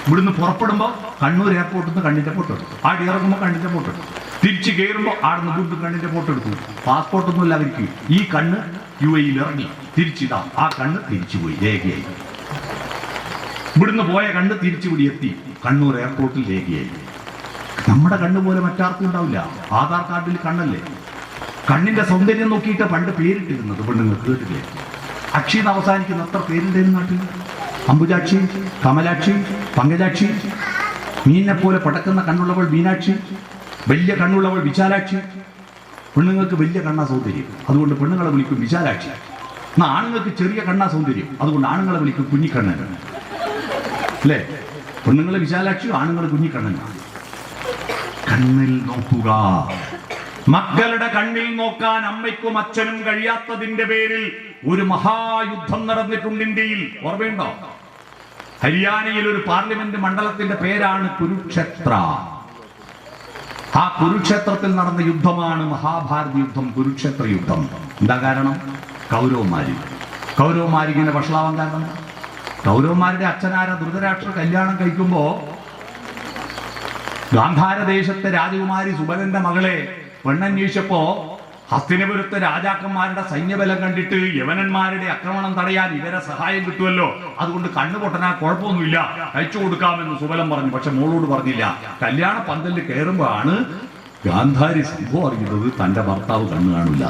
ഇവിടുന്ന് പുറപ്പെടുമ്പോൾ കണ്ണൂർ എയർപോർട്ടിൽ നിന്ന് കണ്ണിൻ്റെ ഫോട്ടോ എടുത്തു. ആടെ ഇറങ്ങുമ്പോൾ കണ്ണിൻ്റെ ഫോട്ടോ എടുത്തു. തിരിച്ച് കയറുമ്പോൾ ആടുന്ന് വീണ്ടും കണ്ണിൻ്റെ ഫോട്ടോ എടുത്തു. പാസ്പോർട്ടൊന്നുമില്ല അവർക്ക്. ഈ കണ്ണ് UAE ഇറങ്ങി തിരിച്ചിടാം, ആ കണ്ണ് തിരിച്ചുപോയി, രേഖയായി. ഇവിടുന്ന് പോയ കണ്ണ് തിരിച്ചുപിടി എത്തി, കണ്ണൂർ എയർപോർട്ടിൽ രേഖയായി. നമ്മുടെ കണ്ണ് പോലെ മറ്റാർക്കും ഉണ്ടാവില്ല. ആധാർ കാർഡിൽ കണ്ണല്ലേ. കണ്ണിന്റെ സൗന്ദര്യം നോക്കിയിട്ട് പണ്ട് പേരിട്ടിരുന്നത് പെണ്ണുങ്ങൾ കേട്ടില്ലേ? അക്ഷീന്ന് അവസാനിക്കുന്ന എത്ര പേരുണ്ടായിരുന്നു നാട്ടിൽ? അംബുജാക്ഷി, കമലാക്ഷി, പങ്കജാക്ഷി. മീനിനെ പോലെ പടക്കുന്ന കണ്ണുള്ളവൾ മീനാക്ഷി, വലിയ കണ്ണുള്ളവൾ വിശാലാക്ഷി. പെണ്ണുങ്ങൾക്ക് വലിയ കണ്ണാ സൗന്ദര്യം, അതുകൊണ്ട് പെണ്ണുങ്ങളെ വിളിക്കും വിശാലാക്ഷി. എന്നാൽ ആണുങ്ങൾക്ക് ചെറിയ കണ്ണാ സൗന്ദര്യം, അതുകൊണ്ട് ആണുങ്ങളെ വിളിക്കും കുഞ്ഞിക്കണ്ണൻ, അല്ലേ? പെണ്ണുങ്ങളെ വിശാലാക്ഷി, ആണുങ്ങൾ കുഞ്ഞിക്കണ്ണനാണ്. കണ്ണിൽ നോക്കുക. മക്കളുടെ കണ്ണിൽ നോക്കാൻ അമ്മയ്ക്കും അച്ഛനും കഴിയാത്തതിന്റെ പേരിൽ ഒരു മഹായുദ്ധം നടന്നിട്ടുണ്ട് ഇന്ത്യയിൽ. ഓർമ്മയുണ്ടോ? ഹരിയാനയിൽ ഒരു പാർലമെന്റ് മണ്ഡലത്തിന്റെ പേരാണ് കുരുക്ഷേത്ര. ആ കുരുക്ഷേത്രത്തിൽ നടന്ന യുദ്ധമാണ് മഹാഭാരത യുദ്ധം, കുരുക്ഷേത്ര യുദ്ധം. എന്താ കാരണം? കൗരവന്മാര് ഇങ്ങനെ വഷളാവാൻ കാരണം, കൗരവന്മാരുടെ അച്ഛനാര ധൃതരാഷ്ട്ര കല്യാണം കഴിക്കുമ്പോ ഗാന്ധാരദേശത്തെ രാജകുമാരി സുബലന്റെ മകളെ പെണ്ണന്വേഷിച്ചപ്പോ ഹസ്തിനപുരത്തെ രാജാക്കന്മാരുടെ സൈന്യബലം കണ്ടിട്ട് യവനന്മാരുടെ ആക്രമണം തടയാൻ ഇവരെ സഹായം കിട്ടുമല്ലോ, അതുകൊണ്ട് കണ്ണു പൊട്ടനാ കുഴപ്പമൊന്നുമില്ല, അയച്ചു കൊടുക്കാമെന്ന് സുബലം പറഞ്ഞു. പക്ഷെ മോളോട് പറഞ്ഞില്ല. കല്യാണ പന്തലിൽ കയറുമ്പോഴാണ് ഗാന്ധാരി സംഭവം അറിയുന്നത് തന്റെ ഭർത്താവ് കണ്ണു കാണില്ല.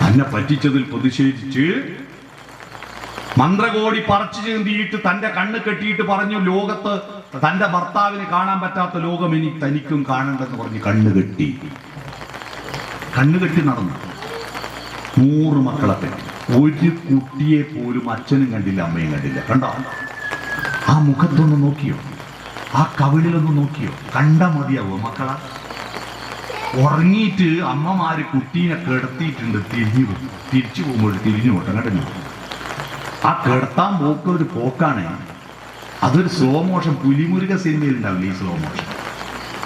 തന്നെ പറ്റിച്ചതിൽ പ്രതിഷേധിച്ച് മന്ത്രകോടി പറിച്ചു ചീന്തിയിട്ട് തന്റെ കണ്ണ് കെട്ടിയിട്ട് പറഞ്ഞു, ലോകത്ത് തന്റെ ഭർത്താവിന് കാണാൻ പറ്റാത്ത ലോകം ഇനി തനിക്കും കാണണ്ടെന്ന് പറഞ്ഞ് കണ്ണുകെട്ടി നടന്നു. 100 മക്കളെ പറ്റി. ഒരു കുട്ടിയെ പോലും അച്ഛനും കണ്ടില്ല, അമ്മയും കണ്ടില്ല. കണ്ടോ? ആ മുഖത്തൊന്ന് നോക്കിയോ? ആ കവിളിലൊന്ന് നോക്കിയോ? കണ്ട മതിയാവോ മക്കളെ? ഉറങ്ങിയിട്ട് അമ്മമാര് കുട്ടീനെ കിടത്തിയിട്ടുണ്ട്. തിരിച്ചു പോകുമ്പോൾ തിരിഞ്ഞു പോട്ടെ. കണ്ടു? ആ കിടത്താൻ പോക്ക് ഒരു പോക്കാണ്. അതൊരു സ്ലോ മോഷൻ. പുലിമുരുക സിനിമയിൽ ഉണ്ടാവില്ല ഈ സ്ലോ മോഷൻ.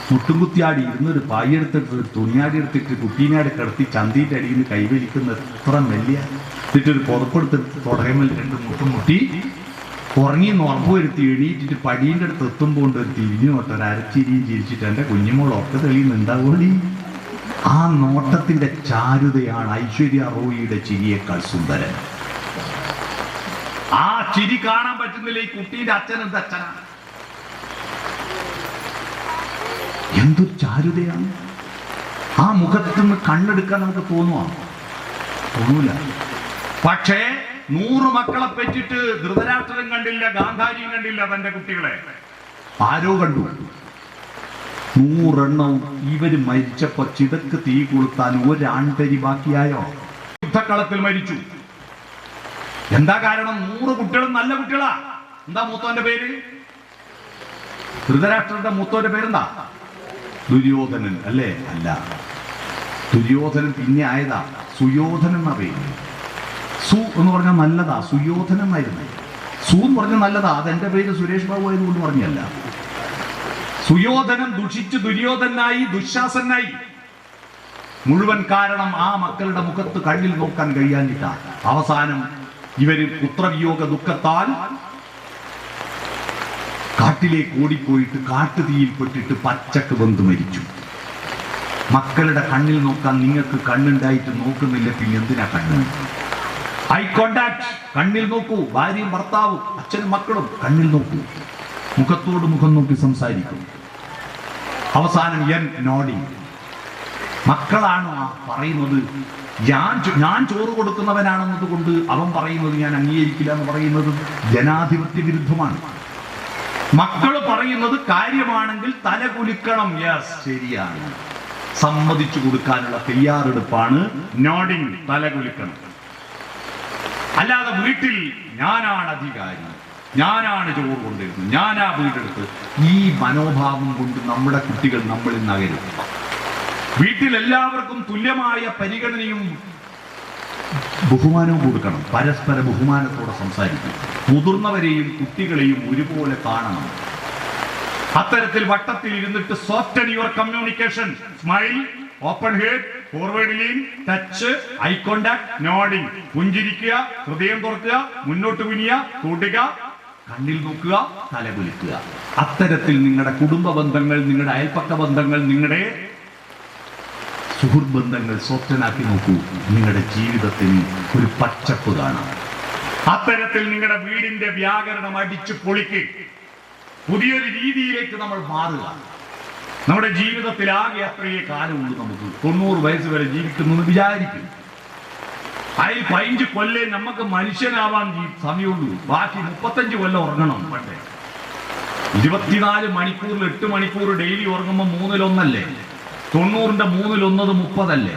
മുട്ടും കുത്തിയാടി ഇരുന്നൊരു പായെടുത്തിട്ട് തുണിയാടി എടുത്തിട്ട് കുട്ടീനാടി കിടത്തി ചന്തിയുടെ അടിയിൽ നിന്ന് കൈവലിക്കുന്ന എത്ര മെല്ലിയ. എന്നിട്ടൊരു പുറപ്പെടുത്തിട്ട് തുടങ്ങൽ 2 മുട്ടും മുട്ടി ഉറങ്ങി ഉറപ്പ് വരുത്തി എണീറ്റിട്ട് പടീൻ്റെ അടുത്ത് എത്തുമ്പോൾ ഒരു തിരിഞ്ഞു നോട്ടം ഒരു അരച്ചിരിയും ചിരിച്ചിട്ട് എൻ്റെ കുഞ്ഞുമോൾ ഒക്കെ തെളിയുന്നുണ്ടാവൂടി. ആ നോട്ടത്തിന്റെ ചാരുതയാണ് ഐശ്വര്യ റോയിയുടെ ചിരിയേക്കാൾ സുന്ദരൻ. ആ ചിരി കാണാൻ പറ്റുന്നില്ല ഈ കുട്ടീന്റെ അച്ഛൻ. എന്ത് അച്ഛനാണ്? എന്തൊരു ചാരുതയാണ് ആ മുഖത്ത് നിന്ന്. കണ്ണെടുക്കാൻ നമുക്ക് തോന്നൂല. പക്ഷേ 100 മക്കളെ പറ്റിട്ട് ധൃതരാഷ്ട്രം കണ്ടില്ല, ഗാന്ധാരിയും കണ്ടില്ല തന്റെ കുട്ടികളെ. ആരോ കണ്ടു. 100 എണ്ണവും ഇവര് മരിച്ചപ്പോ ചിതക്ക് തീ കൊളുത്താൻ ഒരു ആൺതരി ബാക്കിയായോ? യുദ്ധക്കളത്തിൽ മരിച്ചു. എന്താ കാരണം? 100 കുട്ടികളും നല്ല കുട്ടികളാ. എന്താ മൂത്തോന്റെ പേര്? ധൃതരാഷ്ട്രന്റെ മൂത്തോന്റെ പേരെന്താ? ദുര്യോധനൻ അല്ലേ? അല്ല, ദുര്യോധനൻ പിന്നെ ആയതാ സുയോധനൻ എന്ന പേര്. സു എന്ന് പറഞ്ഞാൽ നല്ലതാ, സുയോധനൻ എന്നായിരുന്നു. സു എന്ന് പറഞ്ഞാൽ നല്ലതാ. അതെന്റെ പേര് സുരേഷ് ബാബു ആയതുകൊണ്ട് പറഞ്ഞല്ല. സുയോധനൻ ദുഷിച്ച് ദുര്യോധനായി, ദുശാസനായി. മുഴുവൻ കാരണം ആ മക്കളുടെ മുഖത്ത് കണ്ണിൽ നോക്കാൻ കഴിയാനില്ല. അവസാനം ഇവര് പുത്രവിയോഗ ദുഃഖത്താൽ കാട്ടിലേക്ക് ഓടിപ്പോയിട്ട് കാട്ടുതീയിൽപ്പെട്ടിട്ട് പച്ചക്ക് വെന്ത് മരിച്ചു. മക്കളുടെ കണ്ണിൽ നോക്കാൻ നിങ്ങൾക്ക് കണ്ണുണ്ടായിട്ട് നോക്കുന്നില്ല, പിന്നെ എന്തിനാ കണ്ണ്? ഐ കോണ്ടാക്ട്, കണ്ണിൽ നോക്കൂ. ഭാര്യയും ഭർത്താവും അച്ഛനും മക്കളും കണ്ണിൽ നോക്കൂ. മുഖത്തോട് മുഖം നോക്കി സംസാരിക്കും. അവസാനം നോഡിങ്. മക്കളാണ് പറയുന്നത്. ഞാൻ ചോറ് കൊടുക്കുന്നവനാണെന്നത് കൊണ്ട് അവൻ പറയുന്നത് ഞാൻ അംഗീകരിക്കില്ല എന്ന് പറയുന്നത് ജനാധിപത്യ വിരുദ്ധമാണ്. മക്കള് പറയുന്നത് കാര്യമാണെങ്കിൽ തല കുലുക്കണം. യെസ്, ശരിയാണ്. സമ്മതിച്ചു കൊടുക്കാനുള്ള തയ്യാറെടുപ്പാണ് നോഡിങ്, തല കുലുക്കണം. അല്ലാതെ വീട്ടിൽ ഞാനാണ് അധികാരി, ഞാനാണ് ചോറ് കൊണ്ടിരുന്നത്, ഞാനാ വീടെടുത്ത്. ഈ മനോഭാവം കൊണ്ട് നമ്മുടെ കുട്ടികൾ നമ്മളിൽ നകരും. വീട്ടിൽ എല്ലാവർക്കും തുല്യമായ പരിഗണനയും ബഹുമാനവും കൊടുക്കണം. പരസ്പര ബഹുമാനത്തോടെ സംസാരിക്കണം. മുതിർന്നവരെയും കുട്ടികളെയും ഒരുപോലെ കാണണം. അത്തരത്തിൽ വട്ടത്തിൽ ഇരുന്നിട്ട് soften your communication. Smile, open head, forward lean, touch, eye contact, nodding. പുഞ്ചിരിക്കുക, ഹൃദയം തുറക്കുക, മുന്നോട്ട് കുനിയ, കൂട്ടുക, കണ്ണിൽ നോക്കുക, തലകുലിക്കുക. അത്തരത്തിൽ നിങ്ങളുടെ കുടുംബ ബന്ധങ്ങൾ, നിങ്ങളുടെ അയൽപ്പക്ക ബന്ധങ്ങൾ, നിങ്ങളുടെ സുഹൃത്ത് ബന്ധങ്ങൾ സോഫ്റ്റനാക്കി നോക്കൂ. നിങ്ങളുടെ ജീവിതത്തിന് ഒരു പച്ചപ്പ് കാണാം. അത്തരത്തിൽ നിങ്ങളുടെ വീടിന്റെ വ്യാകരണം അടിച്ചു പൊളിക്ക്. പുതിയൊരു രീതിയിലേക്ക് നമ്മൾ മാറുക. നമ്മുടെ ജീവിതത്തിൽ ആകെ അത്രയേ കാലമുള്ളൂ. നമുക്ക് 90 വയസ്സ് വരെ ജീവിക്കുന്നു വിചാരിക്കും. അതിൽ 15 കൊല്ലേ നമുക്ക് മനുഷ്യനാവാൻ സമയമുള്ളൂ. ബാക്കി 35 കൊല്ലം ഉറങ്ങണം. പണ്ടേ 24 മണിക്കൂറിൽ 8 മണിക്കൂർ ഡെയിലി ഉറങ്ങുമ്പോൾ 1/3 90ന്റെ 1/3 30 അല്ലേ?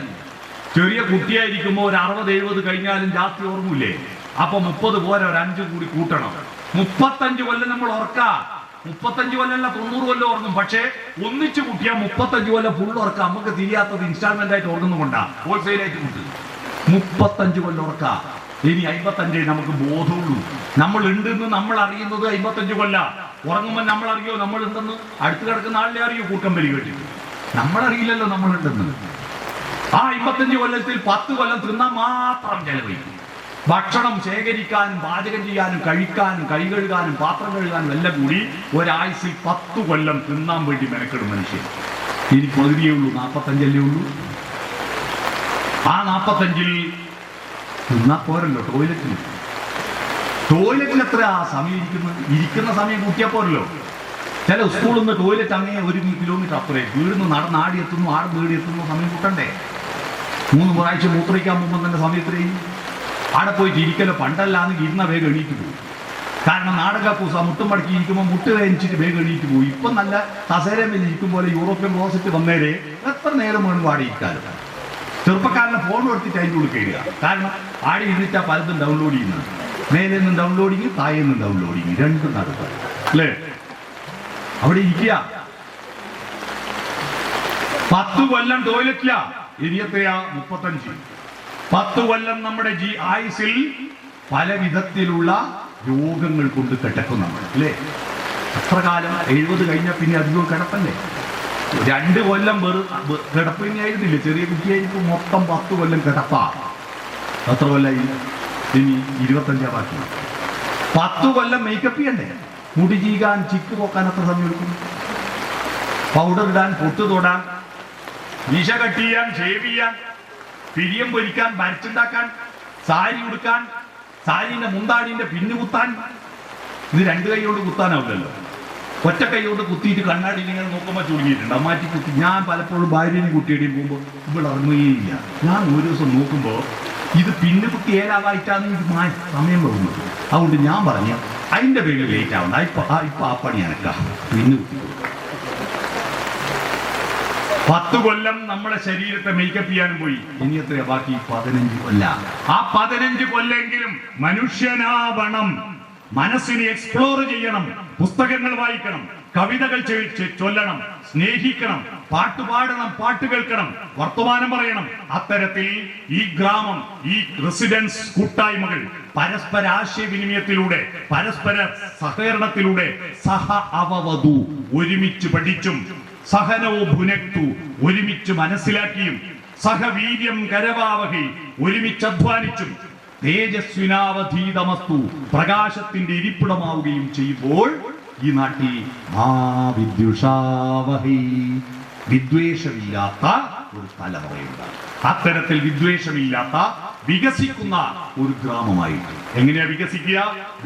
ചെറിയ കുട്ടിയായിരിക്കുമ്പോൾ ഒരു 60-70 കഴിഞ്ഞാലും രാത്രി ഉറങ്ങൂലേ? അപ്പൊ 30 പോരെ, ഒരു 5 കൂടി കൂട്ടണം. 35 കൊല്ലം നമ്മൾ ഉറക്കാം. 35 കൊല്ലമല്ല 90 കൊല്ലം ഉറങ്ങും. പക്ഷേ ഒന്നിച്ചു കൂട്ടിയാൽ 35 കൊല്ലം ഫുൾ ഉറക്കാം. നമുക്ക് തിരിയാത്തത് ഇൻസ്റ്റാൾമെന്റ് ആയിട്ട് ഉറങ്ങുന്നുകൊണ്ടാ, ഹോൾസെയിലായിട്ട് കൂട്ട്. 35 കൊല്ലം ഉറക്കാം. ഇനി 55 നമുക്ക് ബോധമുള്ളൂ. നമ്മൾ ഉണ്ടെന്ന് നമ്മൾ അറിയുന്നത് 55 കൊല്ലം. ഉറങ്ങുമ്പോൾ നമ്മൾ അറിയോ നമ്മൾ ഉണ്ടെന്ന്? അടുത്ത് കിടക്കുന്ന ആളിനെ അറിയോ? കൂട്ടമ്പലി കേട്ടിട്ട് നമ്മളറിയില്ലല്ലോ നമ്മളുണ്ടെന്ന്. ആ 55 കൊല്ലത്തിൽ 10 കൊല്ലം തിന്നാൻ മാത്രം ചെലവഴിക്കും. ഭക്ഷണം ശേഖരിക്കാനും പാചകം ചെയ്യാനും കഴിക്കാനും കൈ കഴുകാനും പാത്രം കഴുകാനും എല്ലാം കൂടി ഒരാഴ്ചയിൽ 10 കൊല്ലം തിന്നാൻ വേണ്ടി മെനക്കെടും മനുഷ്യൻ. ഇനി പകുതിയേ ഉള്ളൂ, 45 ഉള്ളൂ. ആ 45 തിന്നാ പോരല്ലോ. ടോയ്ലറ്റിൽ എത്ര സമയം ഇരിക്കുന്ന സമയം കൂട്ടിയാൽ പോരല്ലോ. ചില സ്കൂളിൽ നിന്ന് ടോയ്ലറ്റ് അങ്ങനെ 1 കിലോമീറ്റർ അപ്പുറേ. വീടിന്ന് നടന്നാടി എത്തുന്നു, ആട് വീട് എത്തുന്നു, സമയം കൂട്ടണ്ടേ? 3 പ്രാവശ്യം മൂത്രയ്ക്കാൻ പോകുമ്പോൾ തന്നെ സമയത്രയും. അവിടെ പോയിട്ട് ഇരിക്കലോ. പണ്ടല്ലാന്ന് ഇരുന്ന വേഗം എണീറ്റ് പോകും. കാരണം നാടകപ്പൂസ മുട്ടും മടക്കി ഇരിക്കുമ്പോൾ മുട്ട് വേദനിച്ചിട്ട് വേഗം എണീറ്റ് പോയി. ഇപ്പം നല്ല കസേരയിൽ ഇരിക്കും പോലെ യൂറോപ്യൻ ക്ലോസറ്റ് വന്നേരെ എത്ര നേരം വേണം ആടി ഇരിക്കാറ്. ചെറുപ്പക്കാരനെ ഫോൺ എടുത്തിട്ട് അതിൻ്റെ ഉള്ളിൽ കയറുക. കാരണം ആടി ഇരുന്നിട്ടാ പലതും ഡൗൺലോഡ് ചെയ്യുന്നത്. മേലെ നിന്നും ഡൗൺലോഡിങ്, താഴെ നിന്നും ഡൗൺലോഡിങ്, രണ്ടും നടക്കുക അല്ലേ? അവിടെ ഇരിക്കുക. 10 കൊല്ലം ടോയ്ലറ്റില്ല, ഇനിയത്തെയാ 35. 10 കൊല്ലം നമ്മുടെ ആയുസിൽ പല വിധത്തിലുള്ള രോഗങ്ങൾ കൊണ്ട് കിടക്കും നമ്മൾ അല്ലേ? എത്ര കാലം? 70 കഴിഞ്ഞാൽ പിന്നെ അധികം കിടപ്പല്ലേ? 2 കൊല്ലം കിടപ്പ് തന്നെയായിരുന്നില്ല. ചെറിയ കുട്ടിയായിരിക്കും. മൊത്തം 10 കൊല്ലം കിടപ്പാ. എത്ര കൊല്ലായി? ഇനി 25 ബാക്കി. 10 കൊല്ലം മേക്കപ്പ് ചെയ്യണ്ടേ? മുടി ചീകാൻ, ചിക്ക് പോക്കാൻ എത്ര സമയം എടുക്കും? പൗഡർ ഇടാൻ, പൊട്ട് തൊടാൻ, വിഷ കട്ട് ചെയ്യാൻ, ഷേവ് ചെയ്യാൻ, പിരിയം പൊരിക്കാൻ, വരച്ചുണ്ടാക്കാൻ, സാരി ഉടുക്കാൻ, സാരിന്റെ മുന്താടിന്റെ പിന്നു കുത്താൻ. ഇത് 2 കൈ കൊണ്ട് കുത്താനാവില്ലല്ലോ. ഒറ്റ കൈ കൊണ്ട് കുത്തിയിട്ട് കണ്ണാടി ഇങ്ങനെ നോക്കുമ്പോൾ ചുരുങ്ങിയിട്ടുണ്ട്. അമ്മാറ്റി കുത്തി. ഞാൻ പലപ്പോഴും ഭാര്യയും കുട്ടിയുടെയും പോകുമ്പോൾ ഇവിടെ ഇറങ്ങുകയില്ല. ഞാൻ ഒരു ദിവസം നോക്കുമ്പോൾ ഇത് പിന്നെ കുത്തി ഏലാവായിട്ടാണ് എനിക്ക് സമയം പോകുന്നത്. അതുകൊണ്ട് ഞാൻ പറഞ്ഞു അതിന്റെ പേരിൽ ലേറ്റ് ആവണ്ട. ഇപ്പൊ ആ പണി എനക്കാം. പിന്നെ കുത്തി 10 കൊല്ലം നമ്മുടെ ശരീരത്തെ മേക്കപ്പ് ചെയ്യാനും പോയി. ഇനി എത്രയാ ബാക്കി? 15 കൊല്ലം. ആ 15 കൊല്ലെങ്കിലും മനുഷ്യനാവണം. മനസ്സിനെ എക്സ്പ്ലോർ ചെയ്യണം, പുസ്തകങ്ങൾ വായിക്കണം, കവിതകൾ ചൊല്ലണം, സ്നേഹിക്കണം, പാട്ട് പാടണം, പാട്ട് കേൾക്കണം, വർത്തമാനം പറയണം. അത്തരത്തിൽ ഈ ഗ്രാമം, ഈ റെസിഡൻസ് കൂട്ടായ്മകൾ പരസ്പര ആശയവിനിമയത്തിലൂടെ, പരസ്പര സഹകരണത്തിലൂടെ സഹ അവവധു ഒരുമിച്ച് പഠിച്ചും സഹനവും ഭുനക്തു ഒരുമിച്ച് മനസ്സിലാക്കിയും സഹവീര്യം കരവാവഹി ഒരുമിച്ച് അധ്വാനിച്ചും തേജസ്വിനാവധീതമസ്തു പ്രകാശത്തിന്റെ ഇരിപ്പിടമാവുകയും ചെയ്യുമ്പോൾ ഈ നാട്ടിൽ വിദ്വേഷമില്ലാത്ത ഒരു തലമുറയുണ്ട്. അത്തരത്തിൽ വിദ്വേഷമില്ലാത്ത വികസിക്കുന്ന ഒരു ഗ്രാമമായിട്ട്. എങ്ങനെയാ വികസിക്കുക?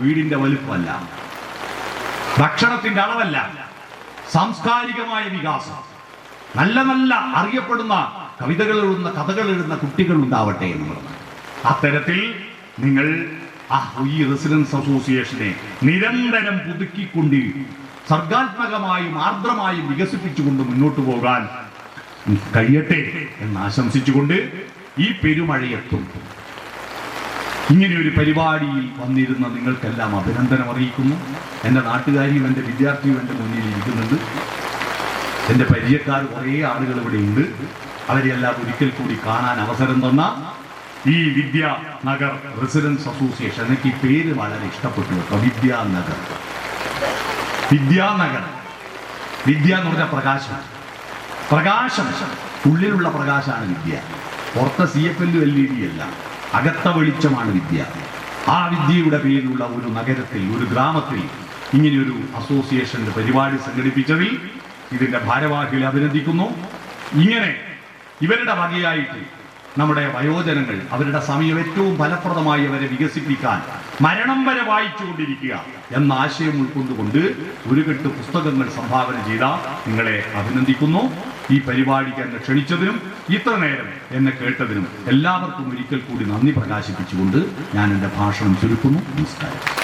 വീടിന്റെ വലുപ്പമല്ല, ഭക്ഷണത്തിന്റെ അളവല്ല, സാംസ്കാരികമായ വികാസം. നല്ല നല്ല അറിയപ്പെടുന്ന കവിതകൾ എഴുതുന്ന, കഥകൾ എഴുതുന്ന കുട്ടികൾ ഉണ്ടാവട്ടെ എന്ന് പറഞ്ഞു. അത്തരത്തിൽ നിങ്ങൾ ഈ റെസിഡൻസ് അസോസിയേഷനെ നിരന്തരം പുതുക്കിക്കൊണ്ട് സർഗാത്മകമായും ആർദ്രമായും വികസിപ്പിച്ചുകൊണ്ട് മുന്നോട്ട് പോകാൻ കഴിയട്ടെ എന്ന് ആശംസിച്ചുകൊണ്ട് ഈ പെരുമഴയെത്തും ഇങ്ങനെ ഒരു പരിപാടിയിൽ വന്നിരുന്ന നിങ്ങൾക്കെല്ലാം അഭിനന്ദനം അറിയിക്കുന്നു. എൻ്റെ നാട്ടുകാരിയും എൻ്റെ വിദ്യാർത്ഥിയും എൻ്റെ മുന്നിൽ ഇരിക്കുന്നുണ്ട്. എൻ്റെ പരിചയക്കാർ കുറേ ആളുകൾ ഇവിടെ ഉണ്ട്. അവരെല്ലാം ഒരിക്കൽ കൂടി കാണാൻ അവസരം തന്ന ഈ വിദ്യാനഗർ റെസിഡൻസ് അസോസിയേഷൻ, എനിക്ക് ഈ പേര് വളരെ ഇഷ്ടപ്പെട്ടു കേട്ടോ. വിദ്യാനഗർ. വിദ്യാനഗർ, വിദ്യ എന്ന് പറഞ്ഞാൽ പ്രകാശം. പ്രകാശം, ഉള്ളിലുള്ള പ്രകാശമാണ് വിദ്യ. പുറത്തെ CFL LED അല്ല, അകത്ത വെളിച്ചമാണ് വിദ്യ. ആ വിദ്യയുടെ പേരിലുള്ള ഒരു നഗരത്തിൽ, ഒരു ഗ്രാമത്തിൽ ഇങ്ങനെയൊരു അസോസിയേഷന്റെ പരിപാടി സംഘടിപ്പിച്ചതിൽ ഇതിന്റെ ഭാരവാഹികളെ അഭിനന്ദിക്കുന്നു. ഇങ്ങനെ ഇവരുടെ വകയായിട്ട് നമ്മുടെ വയോജനങ്ങൾ അവരുടെ സമയം ഏറ്റവും ഫലപ്രദമായി അവരെ വികസിപ്പിക്കാൻ മരണം വരെ വായിച്ചുകൊണ്ടിരിക്കുക എന്ന ആശയം ഉൾക്കൊണ്ടുകൊണ്ട് ഒരു കെട്ട് പുസ്തകങ്ങൾ സംഭാവന ചെയ്ത നിങ്ങളെ അഭിനന്ദിക്കുന്നു. ഈ പരിപാടിക്ക് എന്നെ ക്ഷണിച്ചതിനും ഇത്ര നേരം എന്നെ കേട്ടതിനും എല്ലാവർക്കും ഒരിക്കൽ കൂടി നന്ദി പ്രകാശിപ്പിച്ചുകൊണ്ട് ഞാൻ എൻ്റെ ഭാഷണം ചുരുക്കുന്നു. നമസ്കാരം.